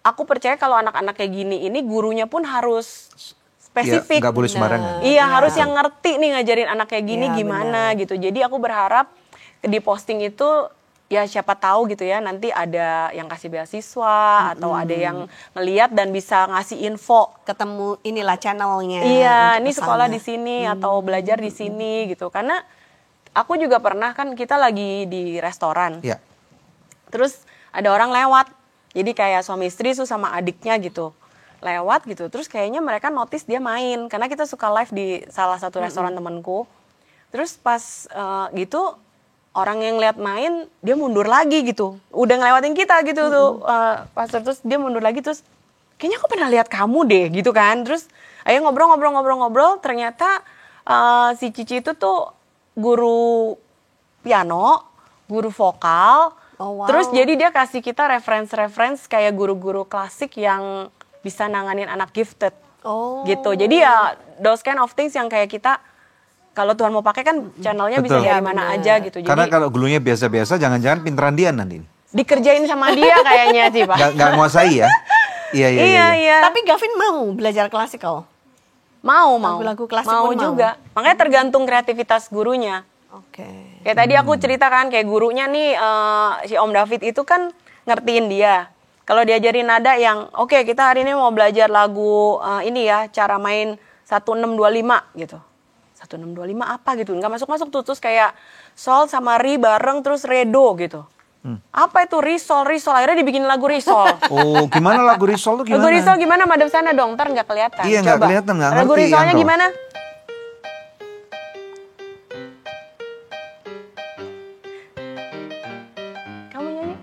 aku percaya kalau anak-anak kayak gini ini gurunya pun harus spesifik. Ya, nggak boleh sembarangan. Iya, harus yang ngerti nih ngajarin anak kayak gini Iya, gimana gitu. Jadi aku berharap di posting itu ya siapa tahu gitu ya, nanti ada yang kasih beasiswa atau ada yang ngeliat dan bisa ngasih info. Ketemu inilah channelnya. Iya, untuk ini kesana. sekolah di sini atau belajar di sini gitu. Karena aku juga pernah kan, kita lagi di restoran. Iya. Terus ada orang lewat. Jadi kayak suami istri tuh sama adiknya gitu. Lewat gitu. Terus kayaknya mereka notice dia main. Karena kita suka live di salah satu restoran temanku. Terus pas gitu orang yang lihat main dia mundur lagi gitu. Udah ngelewatin kita gitu tuh pastor, terus dia mundur lagi terus kayaknya aku pernah lihat kamu deh gitu kan. Terus ayo ngobrol, ternyata si Cici itu tuh guru piano, guru vokal. Oh, wow. Terus jadi dia kasih kita reference kayak guru-guru klasik yang bisa nanganin anak gifted. Oh. Gitu. Jadi ya those kind of things yang kayak kita kalau Tuhan mau pakai kan channelnya bisa Betul. dari mana aja gitu. Karena Jadi kalau gulunya biasa-biasa, jangan-jangan pinteran dia nanti. dikerjain sama dia kayaknya sih, Pak. Nggak nguasai ya? Iya. Tapi Gavin mau belajar klasikal? Mau. Lagu-lagu klasik mau pun mau? juga. Makanya tergantung kreativitas gurunya. Oke. Kayak tadi aku ceritakan kayak gurunya nih si Om David itu kan ngertiin dia. Kalau diajarin nada yang oke, kita hari ini mau belajar lagu ini ya, cara main 1625 gitu. 1625 apa gitu. Enggak masuk-masuk tuh, terus kayak sol sama ri bareng terus redo gitu. Apa itu risol? Akhirnya dibikin lagu risol. Oh, gimana lagu risol tuh gimana? Lagu risol gimana? Madep sana dong, ntar nggak kelihatan. Iya, nggak Coba. kelihatan, nggak Lagu ngerti, risolnya Angkol. gimana? Kamu nyanyi?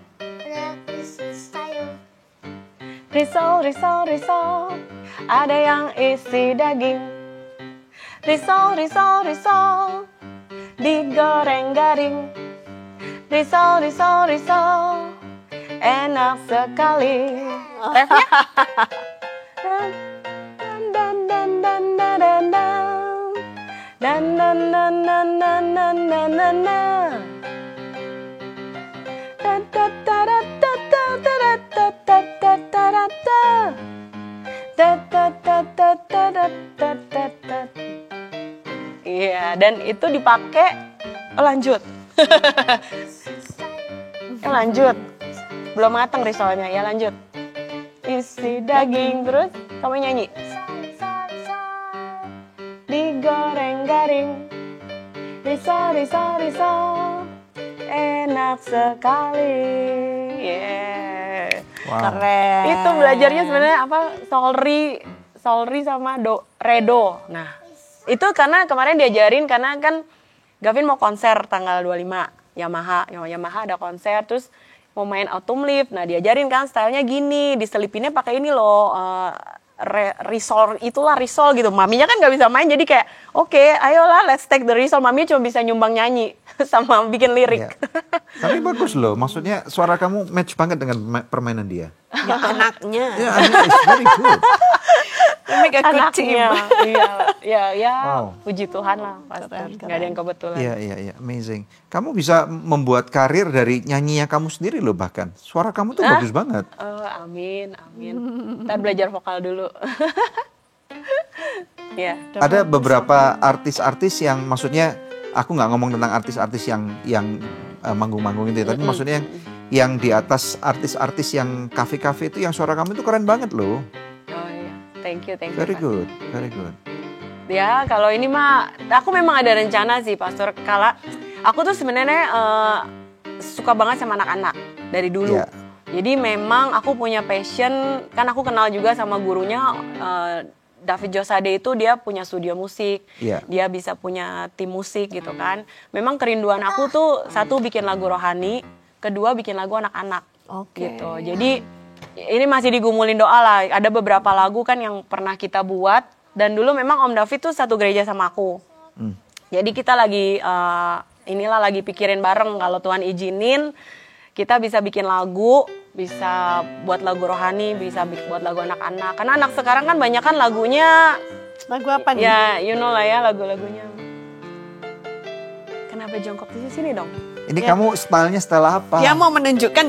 Risol, ada yang isi daging. Risol, digoreng garing. Risol, enak sekali. Refnya? Iya, dan itu dipakai. Lanjut. Lanjut. Belum matang risolnya, ya lanjut. Isi daging, terus kamu nyanyi. Digoreng garing. Risol, enak sekali. Yeah. Wow. Keren. Itu belajarnya sebenarnya apa? Solri sama redo. Nah, itu karena kemarin diajarin karena kan Gavin mau konser tanggal 25 Yamaha ada konser, terus mau main Autumn Leaf. Nah, diajarin kan stylenya gini, diselipinnya pakai ini loh, risol gitu. Maminya kan nggak bisa main, jadi kayak oke, ayolah let's take the risol. Mami cuma bisa nyumbang nyanyi sama bikin lirik. Iya. Tapi bagus loh, maksudnya suara kamu match banget dengan permainan dia. Ya, anaknya. Ya, it's very good. Make a good team. Anaknya, ya, Wow. puji Tuhan lah, pasti. Nggak ada yang kebetulan. Iya, amazing. Kamu bisa membuat karir dari nyanyinya kamu sendiri loh bahkan. Suara kamu tuh bagus banget. Amin. Ntar belajar vokal dulu. Ya. Ada beberapa artis-artis yang maksudnya, aku nggak ngomong tentang artis-artis yang manggung-manggung itu ya, tapi maksudnya yang di atas artis-artis yang kafe-kafe itu yang suara kamu itu keren banget loh. Oh iya, thank you. Very Pak. good. Ya, kalau ini mah aku memang ada rencana sih, Pastor. Aku tuh sebenarnya suka banget sama anak-anak dari dulu. Iya. Jadi memang aku punya passion, kan aku kenal juga sama gurunya David Josade itu, dia punya studio musik. Iya. Dia bisa punya tim musik gitu kan. Memang kerinduan aku tuh satu bikin lagu rohani, kedua bikin lagu anak-anak. Oke. Gitu. Jadi ini masih digumulin doa lah. Ada beberapa lagu kan yang pernah kita buat, dan dulu memang Om David tuh satu gereja sama aku. Jadi kita lagi lagi pikirin bareng kalau Tuhan izinin kita bisa bikin lagu, bisa buat lagu rohani, bisa buat lagu anak-anak. Karena anak sekarang kan banyak kan lagunya, Lagu apa nih? ya you know lah ya lagu-lagunya. Kenapa jongkok di sini dong? Ini kamu stylenya style apa? Dia mau menunjukkan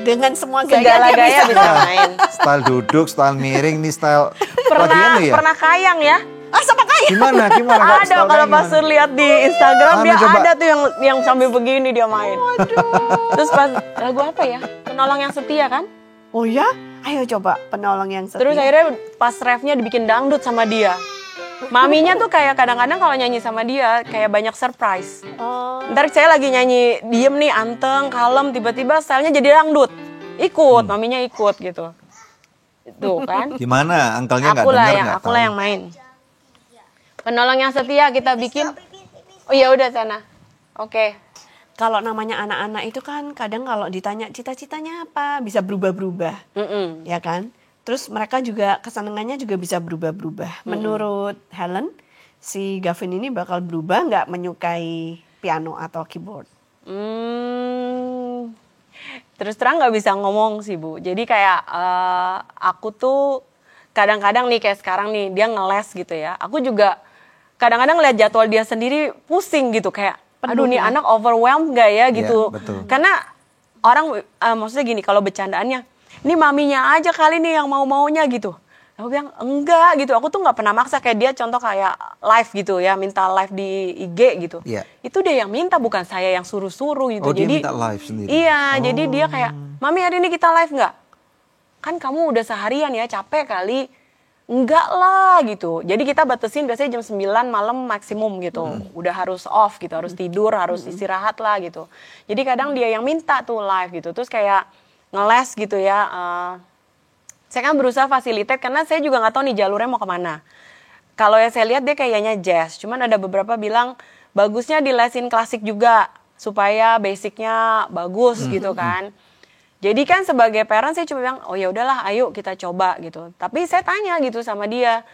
dengan semua gaya Segala dia gaya bisa Nah, main. Style duduk, style miring, nih style lagi anu ya? Pernah kayang ya? Ah, sama kayak. Gimana? Kak? Ada Style kalau kayak Pak Sur gimana? lihat di Instagram Mana dia coba? ada tuh yang sambil begini dia main. Terus pas lagu apa ya? Penolong yang setia kan? Oh ya? Ayo coba penolong yang setia. Terus akhirnya pas refnya dibikin dangdut sama dia. Maminya tuh kayak kadang-kadang kalau nyanyi sama dia kayak banyak surprise. Oh. Ntar saya lagi nyanyi diem nih anteng, kalem, tiba-tiba stylenya jadi dangdut. Ikut, maminya ikut gitu. Tuh kan. Gimana? Angkelnya nggak dengar nggak Aku lah yang main. Penolong yang setia kita bikin. Oh ya udah sana. Oke. kalau namanya anak-anak itu kan kadang kalau ditanya cita-citanya apa bisa berubah-berubah, ya kan? Terus mereka juga kesenangannya juga bisa berubah-berubah. Menurut Helen, si Gavin ini bakal berubah nggak menyukai piano atau keyboard? Terus terang nggak bisa ngomong sih Bu. Jadi kayak aku tuh kadang-kadang nih kayak sekarang nih dia ngeles gitu ya. Aku juga kadang-kadang lihat jadwal dia sendiri pusing gitu kayak aduh nih anak overwhelmed gak ya gitu. Betul. Karena orang maksudnya gini kalau bercandaannya, ini maminya aja kali nih yang mau-maunya gitu. Aku bilang enggak gitu, aku tuh nggak pernah maksa kayak dia contoh kayak live gitu ya, minta live di IG gitu. Iya. Itu dia yang minta bukan saya yang suruh-suruh gitu. Oh, dia jadi minta live sendiri? Iya, jadi dia kayak, mami hari ini kita live nggak? Kan kamu udah seharian ya capek kali. Enggak lah gitu. Jadi kita batasin biasanya jam 9 malam maksimum gitu. Udah harus off gitu, harus tidur, harus istirahat lah gitu. Jadi kadang dia yang minta tuh live gitu. Terus kayak ngeles gitu ya. Saya kan berusaha fasilitate karena saya juga nggak tahu nih jalurnya mau kemana. Kalau yang saya lihat dia kayaknya jazz. Cuman ada beberapa bilang bagusnya dilesin klasik juga supaya basicnya bagus gitu kan. Jadi kan sebagai parent saya cuma bilang, oh ya udahlah, ayo kita coba gitu. Tapi saya tanya gitu sama dia,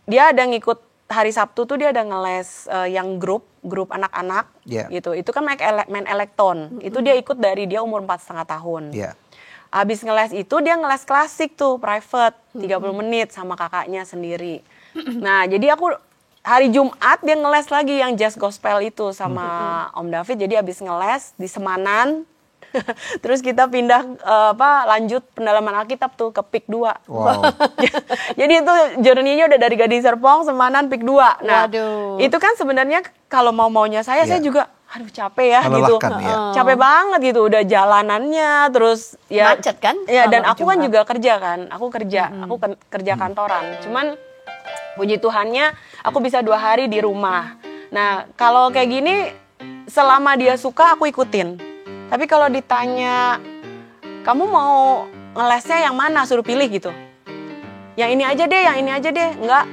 dia ada ngikut hari Sabtu tuh dia ada ngeles yang grup anak-anak gitu. Itu kan main elektron. Itu dia ikut dari dia umur 4,5 tahun. Abis ngeles itu dia ngeles klasik tuh private 30 menit sama kakaknya sendiri. Nah jadi aku hari Jumat dia ngeles lagi yang jazz gospel itu sama Om David. Jadi abis ngeles di Semanan. Terus kita pindah lanjut pendalaman Alkitab tuh ke PIK 2. Wow. Jadi itu journey-nya udah dari Gading Serpong, Semanan, PIK 2. Nah, itu kan sebenarnya kalau mau-maunya saya juga aduh capek ya gitu. Ya. Capek banget gitu udah jalanannya terus ya macet kan? Ya dan aku kan juga kerja kan. Aku kerja, aku kerja kantoran. Cuman puji Tuhannya aku bisa 2 hari di rumah. Nah, kalau kayak gini selama dia suka aku ikutin. Tapi kalau ditanya, kamu mau ngelesnya yang mana? Suruh pilih gitu. Yang ini aja deh, yang ini aja deh. Enggak,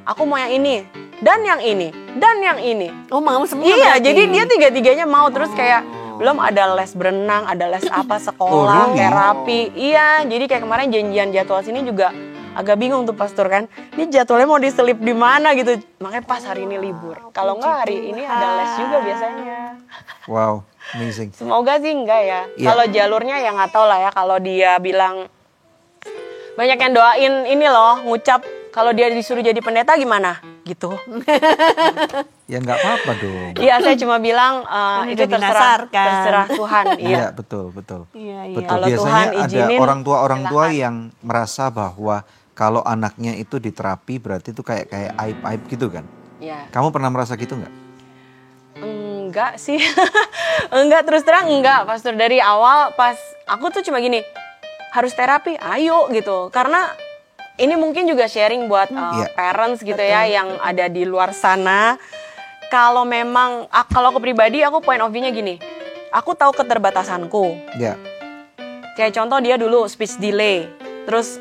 aku mau yang ini. Dan yang ini. Dan yang ini. Oh mau semua Iya, berarti. jadi dia 3-3-nya mau. Terus kayak, belum ada les berenang, ada les apa, sekolah, terapi. Iya, jadi kayak kemarin janjian jadwal sini juga agak bingung tuh pastor kan. Ini jadwalnya mau diselip di mana gitu. Makanya pas hari ini libur. Kalau enggak hari ini ada les juga biasanya. Wow, amazing. Semoga sih enggak ya. Kalau jalurnya ya nggak tahu lah ya. Kalau dia bilang banyak yang doain ini loh, ngucap kalau dia disuruh jadi pendeta gimana gitu. Ya nggak apa-apa dong. Iya, saya cuma bilang itu terserah Tuhan. Iya, betul. Iya. Betul. Kalau Biasanya Tuhan ada izinin, orang tua yang merasa bahwa kalau anaknya itu diterapi berarti itu kayak aib-aib gitu kan? Iya. Kamu pernah merasa gitu nggak? Enggak sih. Enggak, terus terang enggak. Pastor dari awal pas aku tuh cuma gini, harus terapi, ayo gitu. Karena ini mungkin juga sharing buat parents gitu ya yang ada di luar sana. Kalau memang, kalau aku pribadi aku point of view-nya gini, aku tahu keterbatasanku. Iya. Kayak contoh dia dulu speech delay, terus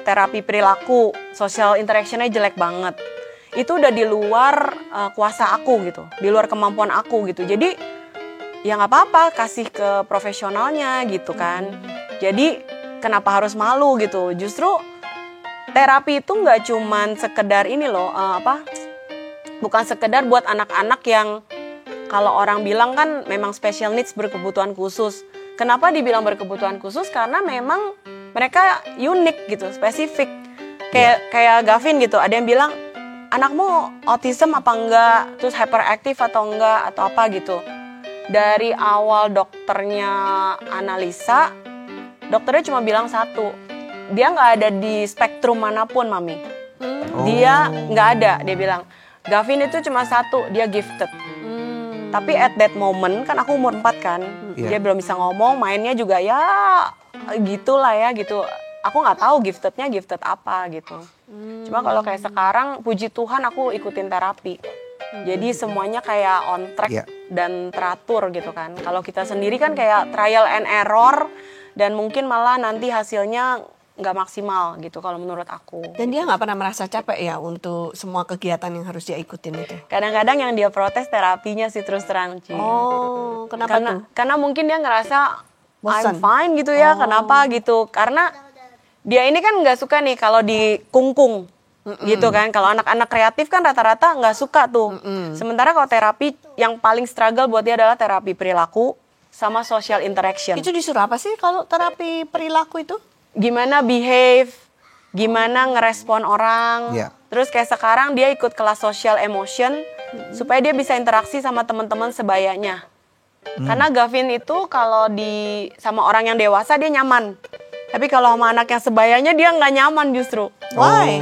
terapi perilaku, social interaction-nya jelek banget. Itu udah di luar kuasa aku gitu, di luar kemampuan aku gitu. Jadi ya nggak apa-apa, kasih ke profesionalnya gitu kan. Jadi kenapa harus malu gitu? Justru terapi itu nggak cuman sekedar ini loh, bukan sekedar buat anak-anak yang kalau orang bilang kan memang special needs, berkebutuhan khusus. Kenapa dibilang berkebutuhan khusus? Karena memang mereka unik gitu, spesifik. Kayak Gavin gitu, ada yang bilang, anakmu autism apa enggak, terus hyperactive atau enggak, atau apa gitu. Dari awal dokternya analisa, dokternya cuma bilang satu, dia nggak ada di spektrum manapun, Mami. Dia nggak ada, dia bilang. Gavin itu cuma satu, dia gifted. Tapi at that moment, kan aku umur 4 kan, dia belum bisa ngomong, mainnya juga ya gitulah ya gitu. Aku nggak tahu giftednya gifted apa gitu. Cuma kalau kayak sekarang, puji Tuhan aku ikutin terapi. Jadi semuanya kayak on track dan teratur gitu kan. Kalau kita sendiri kan kayak trial and error dan mungkin malah nanti hasilnya nggak maksimal gitu kalau menurut aku. Dan dia nggak pernah merasa capek ya untuk semua kegiatan yang harus dia ikutin itu. Kadang-kadang yang dia protes terapinya sih, terus terang, Ci. Oh, kenapa tuh? Karena mungkin dia ngerasa Bosan. I'm fine gitu ya, kenapa gitu. Karena dia ini kan nggak suka nih kalau dikungkung gitu kan. Kalau anak-anak kreatif kan rata-rata nggak suka tuh. Sementara kalau terapi yang paling struggle buat dia adalah terapi perilaku sama social interaction. Itu disuruh apa sih kalau terapi perilaku itu? Gimana behave, gimana ngerespon orang. Iya. Terus kayak sekarang dia ikut kelas social emotion supaya dia bisa interaksi sama teman-teman sebayanya. Karena Gavin itu kalau sama orang yang dewasa dia nyaman. Tapi kalau sama anak yang sebayanya dia nggak nyaman justru. Why?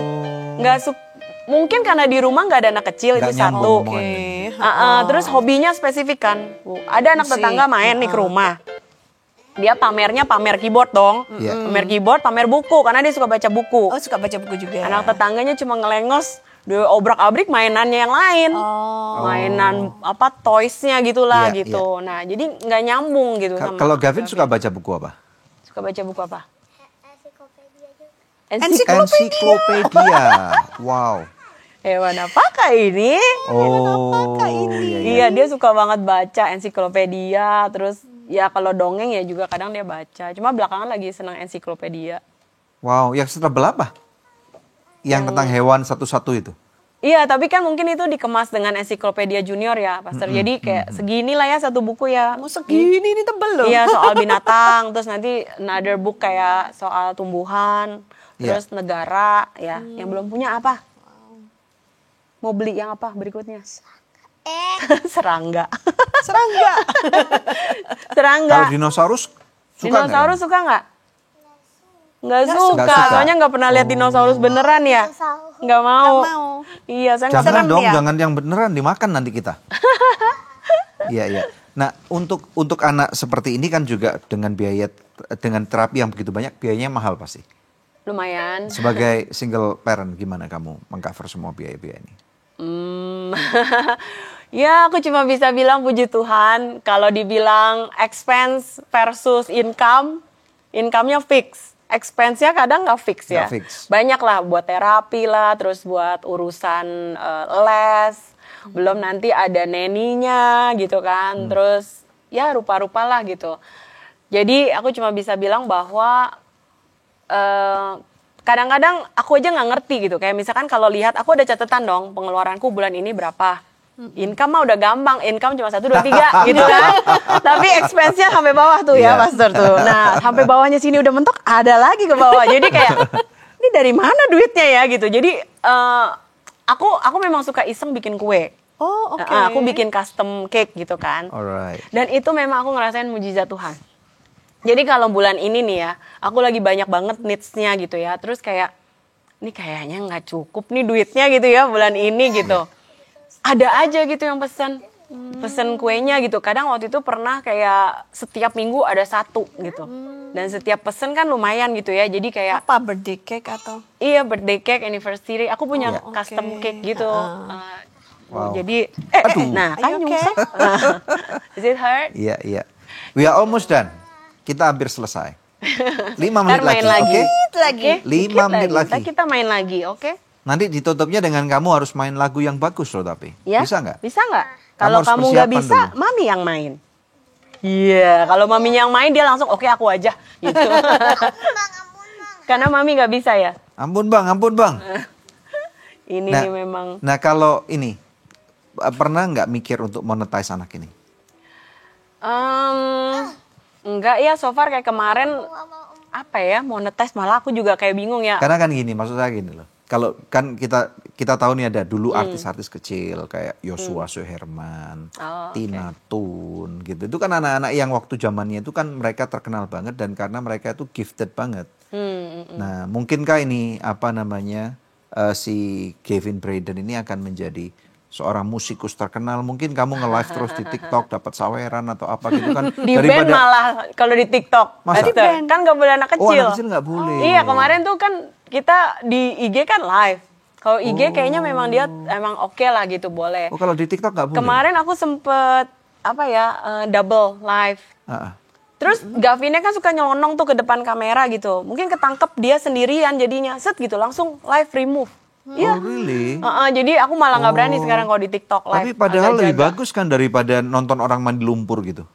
Mungkin karena di rumah nggak ada anak kecil, Nggak itu nyambung satu. omongannya. Terus hobinya spesifik kan. Ada anak tetangga main nih ke rumah. Dia pamer keyboard dong. Iya. Pamer keyboard, pamer buku karena dia suka baca buku. Oh, suka baca buku juga. Anak tetangganya cuma ngelengos, dia obrak-abrik mainannya yang lain. Mainan toysnya gitulah Iya, gitu. Nah, jadi nggak nyambung gitu sama Kalau Gavin suka baca buku apa? Suka baca buku apa? Ensiklopedia. Wow. Hewan apakah ini? Oh. Iya, dia suka banget baca ensiklopedia, terus ya kalau dongeng ya juga kadang dia baca. Cuma belakangan lagi senang ensiklopedia. Wow, yang setebel apa? Yang tentang hewan satu-satu itu? Iya, tapi kan mungkin itu dikemas dengan ensiklopedia junior ya, Pastor. Jadi kayak segini lah ya satu buku ya. Mau segini ini tebel loh. Iya, soal binatang, terus nanti another book kayak soal tumbuhan, Iya. terus negara ya. Yang belum punya apa? Mau beli yang apa berikutnya? Serangga. Serangga. Serangga. Kalau dinosaurus suka nggak? Dinosaurus suka nggak? Nggak Nggak suka. suka. Soalnya nggak pernah lihat dinosaurus beneran ya. Nggak mau. Iya, saya nggak Jangan serem dong, ya. jangan yang beneran dimakan nanti kita. Iya, iya. Nah, untuk anak seperti ini kan juga dengan terapi yang begitu banyak, biayanya mahal pasti. Lumayan. Sebagai single parent, gimana kamu mengcover semua biaya-biaya ini? Ya, aku cuma bisa bilang puji Tuhan. Kalau dibilang expense versus income, income-nya fix. Expense-nya kadang nggak fix ya. Nggak fix. Banyak lah buat terapi lah, terus buat urusan les. Belum nanti ada neninya gitu kan. Terus ya rupa-rupa lah gitu. Jadi aku cuma bisa bilang bahwa kadang-kadang aku aja nggak ngerti gitu. Kayak misalkan kalau lihat, aku ada catatan dong pengeluaranku bulan ini berapa. Income mah udah gampang, income cuma 1, 2, 3 gitu kan. Tapi expense-nya sampai bawah tuh ya, Iya. Pastor tuh. Nah, sampai bawahnya sini udah mentok, ada lagi ke bawah. Jadi kayak, ini dari mana duitnya ya gitu. Jadi aku memang suka iseng bikin kue. Oh, oke. Aku bikin custom cake gitu kan. Alright. Dan itu memang aku ngerasain mujizat Tuhan. Jadi kalau bulan ini nih ya, aku lagi banyak banget needs-nya gitu ya. Terus kayak, ini kayaknya nggak cukup nih duitnya gitu ya bulan ini gitu. Ada aja gitu yang pesen kuenya gitu. Kadang waktu itu pernah kayak setiap minggu ada 1 gitu. Dan setiap pesen kan lumayan gitu ya. Jadi kayak Apa birthday cake atau? iya, birthday cake, anniversary. Aku punya Oh, custom oke. cake gitu. Wow. Jadi nah Are kan you okay? nyungsep. Is it hurt? Iya, iya. We are almost done. Kita hampir selesai. 5 menit Ntar main lagi, lagi. oke? Oke, 5 menit dikit lagi. Ntar kita main lagi, oke? Nanti ditutupnya dengan kamu harus main lagu yang bagus loh tapi. Ya? Bisa nggak? Bisa nggak? Kalau harus kamu nggak persiapan bisa, dulu. mami yang main. Iya, kalau mami yang main dia langsung oke aku aja gitu. Karena mami nggak bisa ya. Ampun bang, ampun bang. Ini Nah, nih memang. Nah kalau ini, pernah nggak mikir untuk monetize anak ini? Enggak ya, so far kayak kemarin apa ya, monetize malah aku juga kayak bingung ya. Karena kan gini, maksud saya gini loh. Kalau kan kita tahu nih ada dulu artis-artis kecil kayak Joshua Suherman, Tina Toon gitu. Itu kan anak-anak yang waktu zamannya itu kan mereka terkenal banget dan karena mereka itu gifted banget. Nah, mungkinkah ini apa namanya si Gavin Braden ini akan menjadi seorang musikus terkenal? Mungkin kamu nge-live terus di TikTok dapat saweran atau apa gitu kan? Di band malah kalau di TikTok. Masa? Pastor. Kan nggak boleh anak Oh, kecil. anak kecil nggak boleh. Iya, kemarin tuh kan kita di IG kan live. Kalau IG kayaknya memang dia emang oke lah gitu, boleh. Oh, kalau di TikTok nggak boleh? Kemarin aku sempet apa ya double live. Terus Gavinnya kan suka nyelonong tuh ke depan kamera gitu. Mungkin ketangkep dia sendirian jadinya. Set gitu langsung live remove. Iya. Oh really? Jadi aku malah nggak berani sekarang kalau di TikTok live. Tapi padahal agak lebih jaga. bagus kan daripada nonton orang mandi lumpur gitu.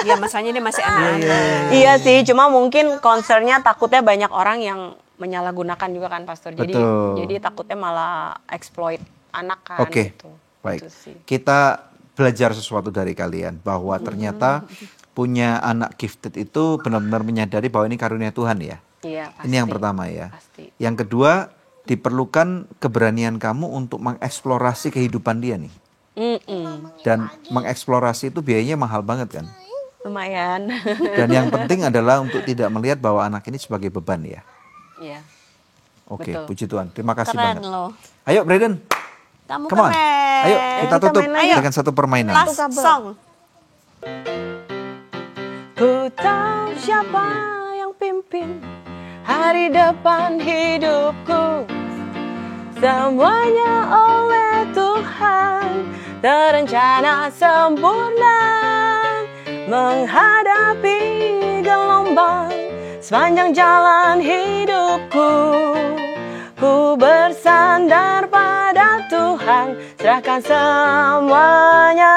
Iya, masanya dia masih anak-anak. Iya sih, cuma mungkin concernnya takutnya banyak orang yang menyalahgunakan juga kan Pastor. Betul. Jadi takutnya malah exploit anak kan Oke, gitu. baik. Itu sih. Kita belajar sesuatu dari kalian bahwa ternyata punya anak gifted itu benar-benar menyadari bahwa ini karunia Tuhan ya. Iya, pasti. Ini yang pertama ya. Pasti. Yang kedua, diperlukan keberanian kamu untuk mengeksplorasi kehidupan dia nih. Dan mengeksplorasi itu biayanya mahal banget kan. Lumayan. Dan yang penting adalah untuk tidak melihat bahwa anak ini sebagai beban ya. Iya. Oke, Betul. puji Tuhan. Terima kasih Keren banget. loh. Ayo Braden, Kamu come on. keren. Ayo kita kita tutup main lagi. dengan satu permainan. Last song. Ku tahu siapa yang pimpin hari depan hidupku. Semuanya oleh Tuhan terencana sempurna. Menghadapi gelombang sepanjang jalan hidupku. Ku bersandar pada Tuhan, serahkan semuanya.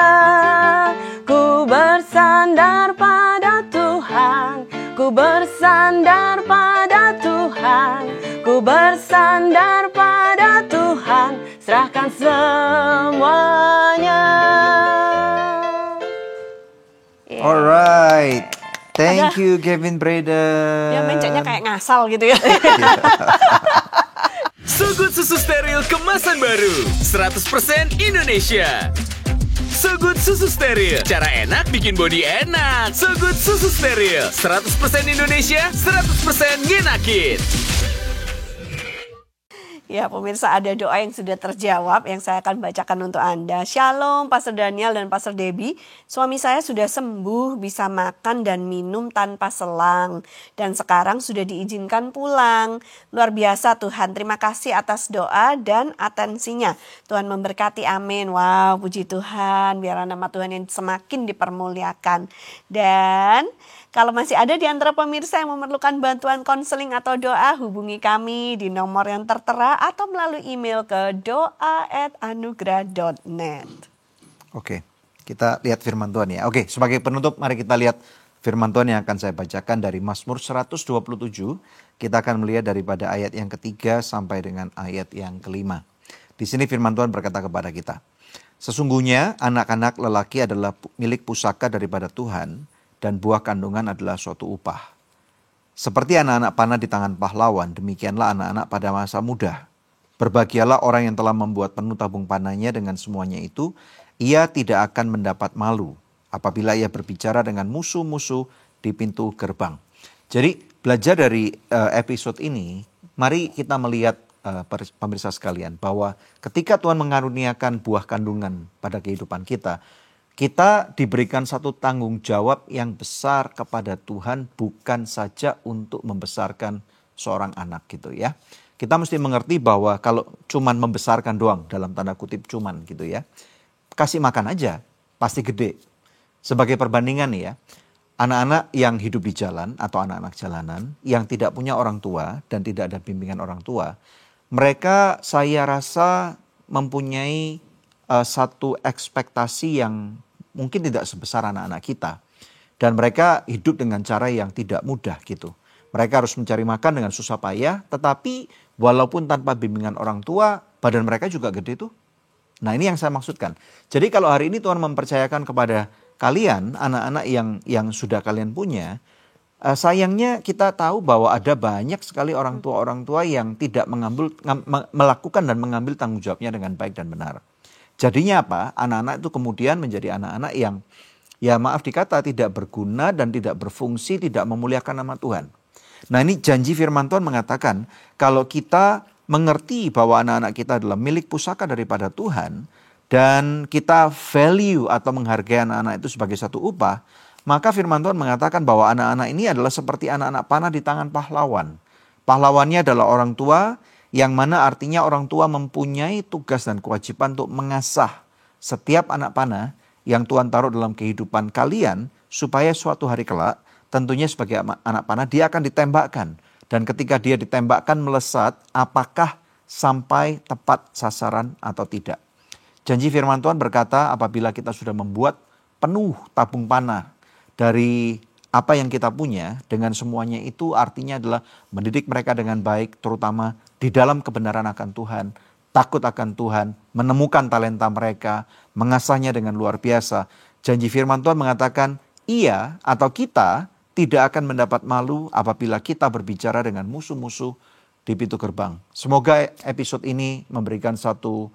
Ku bersandar pada Tuhan, ku bersandar pada Tuhan, ku bersandar pada Tuhan, serahkan semuanya. Alright, thank you Kevin Braden. Dia mencetnya kayak ngasal gitu ya. Sogut susu steril kemasan baru 100% Indonesia. Sogut susu steril, cara enak bikin body enak. Sogut susu steril 100% Indonesia, 100% ngenakin. Ya pemirsa, ada doa yang sudah terjawab yang saya akan bacakan untuk Anda. Shalom Pastor Daniel dan Pastor Debbie. Suami saya sudah sembuh, bisa makan dan minum tanpa selang. Dan sekarang sudah diizinkan pulang. Luar biasa Tuhan, terima kasih atas doa dan atensinya. Tuhan memberkati, amin. Wow, puji Tuhan, biar nama Tuhan yang semakin dipermuliakan. Dan kalau masih ada di antara pemirsa yang memerlukan bantuan konseling atau doa, hubungi kami di nomor yang tertera atau melalui email ke doa@anugerah.net. Oke, kita lihat firman Tuhan ya. Oke, sebagai penutup mari kita lihat firman Tuhan yang akan saya bacakan dari Mazmur 127. Kita akan melihat daripada ayat yang ketiga sampai dengan ayat yang kelima. Di sini firman Tuhan berkata kepada kita, sesungguhnya anak-anak lelaki adalah milik pusaka daripada Tuhan, dan buah kandungan adalah suatu upah. Seperti anak-anak panah di tangan pahlawan, demikianlah anak-anak pada masa muda. Berbahagialah orang yang telah membuat penuh tabung panahnya, dengan semuanya itu ia tidak akan mendapat malu apabila ia berbicara dengan musuh-musuh di pintu gerbang. Jadi belajar dari episode ini, mari kita melihat pemirsa sekalian bahwa ketika Tuhan mengaruniakan buah kandungan pada kehidupan kita, kita diberikan satu tanggung jawab yang besar kepada Tuhan, bukan saja untuk membesarkan seorang anak gitu ya. Kita mesti mengerti bahwa kalau cuman membesarkan doang, dalam tanda kutip cuman gitu ya, kasih makan aja pasti gede. Sebagai perbandingan nih ya, anak-anak yang hidup di jalan atau anak-anak jalanan yang tidak punya orang tua dan tidak ada bimbingan orang tua, mereka saya rasa mempunyai satu ekspektasi yang mungkin tidak sebesar anak-anak kita. Dan mereka hidup dengan cara yang tidak mudah gitu. Mereka harus mencari makan dengan susah payah, tetapi walaupun tanpa bimbingan orang tua, badan mereka juga gede tuh. Nah ini yang saya maksudkan. Jadi kalau hari ini Tuhan mempercayakan kepada kalian, anak-anak yang sudah kalian punya, sayangnya kita tahu bahwa ada banyak sekali orang tua yang tidak melakukan dan mengambil tanggung jawabnya dengan baik dan benar. Jadinya apa? Anak-anak itu kemudian menjadi anak-anak yang ya maaf dikata tidak berguna dan tidak berfungsi, tidak memuliakan nama Tuhan. Nah ini janji firman Tuhan mengatakan kalau kita mengerti bahwa anak-anak kita adalah milik pusaka daripada Tuhan dan kita value atau menghargai anak-anak itu sebagai satu upah, maka firman Tuhan mengatakan bahwa anak-anak ini adalah seperti anak-anak panah di tangan pahlawan. Pahlawannya adalah orang tua, yang mana artinya orang tua mempunyai tugas dan kewajiban untuk mengasah setiap anak panah yang Tuhan taruh dalam kehidupan kalian supaya suatu hari kelak tentunya sebagai anak panah dia akan ditembakkan. Dan ketika dia ditembakkan melesat, apakah sampai tepat sasaran atau tidak. Janji firman Tuhan berkata apabila kita sudah membuat penuh tabung panah dari apa yang kita punya, dengan semuanya itu artinya adalah mendidik mereka dengan baik, terutama di dalam kebenaran akan Tuhan, takut akan Tuhan, menemukan talenta mereka, mengasahnya dengan luar biasa. Janji firman Tuhan mengatakan, ia atau kita tidak akan mendapat malu apabila kita berbicara dengan musuh-musuh di pintu gerbang. Semoga episode ini memberikan satu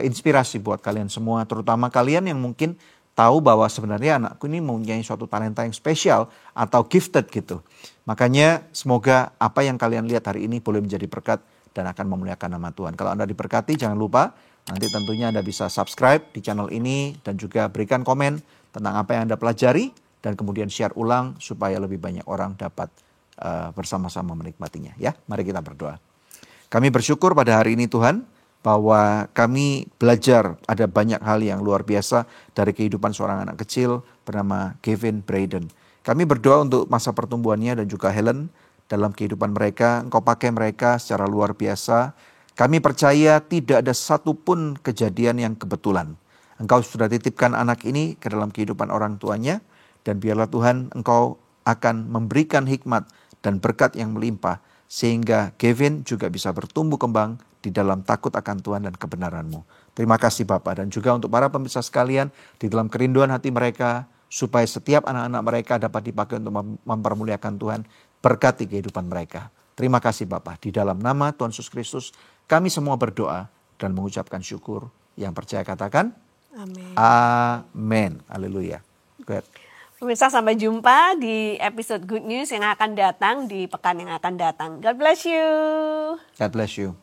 inspirasi buat kalian semua, terutama kalian yang mungkin tahu bahwa sebenarnya anakku ini mempunyai suatu talenta yang spesial atau gifted gitu. Makanya semoga apa yang kalian lihat hari ini boleh menjadi berkat dan akan memuliakan nama Tuhan. Kalau Anda diberkati, jangan lupa nanti tentunya Anda bisa subscribe di channel ini dan juga berikan komen tentang apa yang Anda pelajari dan kemudian share ulang supaya lebih banyak orang dapat bersama-sama menikmatinya. Ya, mari kita berdoa. Kami bersyukur pada hari ini Tuhan, bahwa kami belajar ada banyak hal yang luar biasa dari kehidupan seorang anak kecil bernama Kevin Braden. Kami berdoa untuk masa pertumbuhannya dan juga Helen dalam kehidupan mereka. Engkau pakai mereka secara luar biasa. Kami percaya tidak ada satupun kejadian yang kebetulan. Engkau sudah titipkan anak ini ke dalam kehidupan orang tuanya. Dan biarlah Tuhan Engkau akan memberikan hikmat dan berkat yang melimpah. Sehingga Kevin juga bisa bertumbuh kembang di dalam takut akan Tuhan dan kebenaran-Mu. Terima kasih Bapak, dan juga untuk para pemirsa sekalian di dalam kerinduan hati mereka, supaya setiap anak-anak mereka dapat dipakai untuk mempermuliakan Tuhan, berkati kehidupan mereka. Terima kasih Bapak, di dalam nama Tuhan Yesus Kristus kami semua berdoa dan mengucapkan syukur. Yang percaya katakan Amin. Amin. Haleluya. Good. Pemirsa, sampai jumpa di episode Good News yang akan datang di pekan yang akan datang. God bless you. God bless you.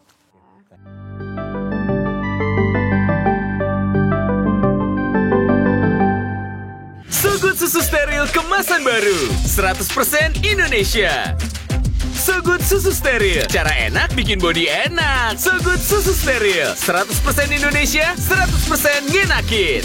So Good Susu Steril kemasan baru 100% Indonesia. So Good Susu Steril, cara enak bikin body enak. So Good Susu Steril, 100% Indonesia, 100% ngenakin.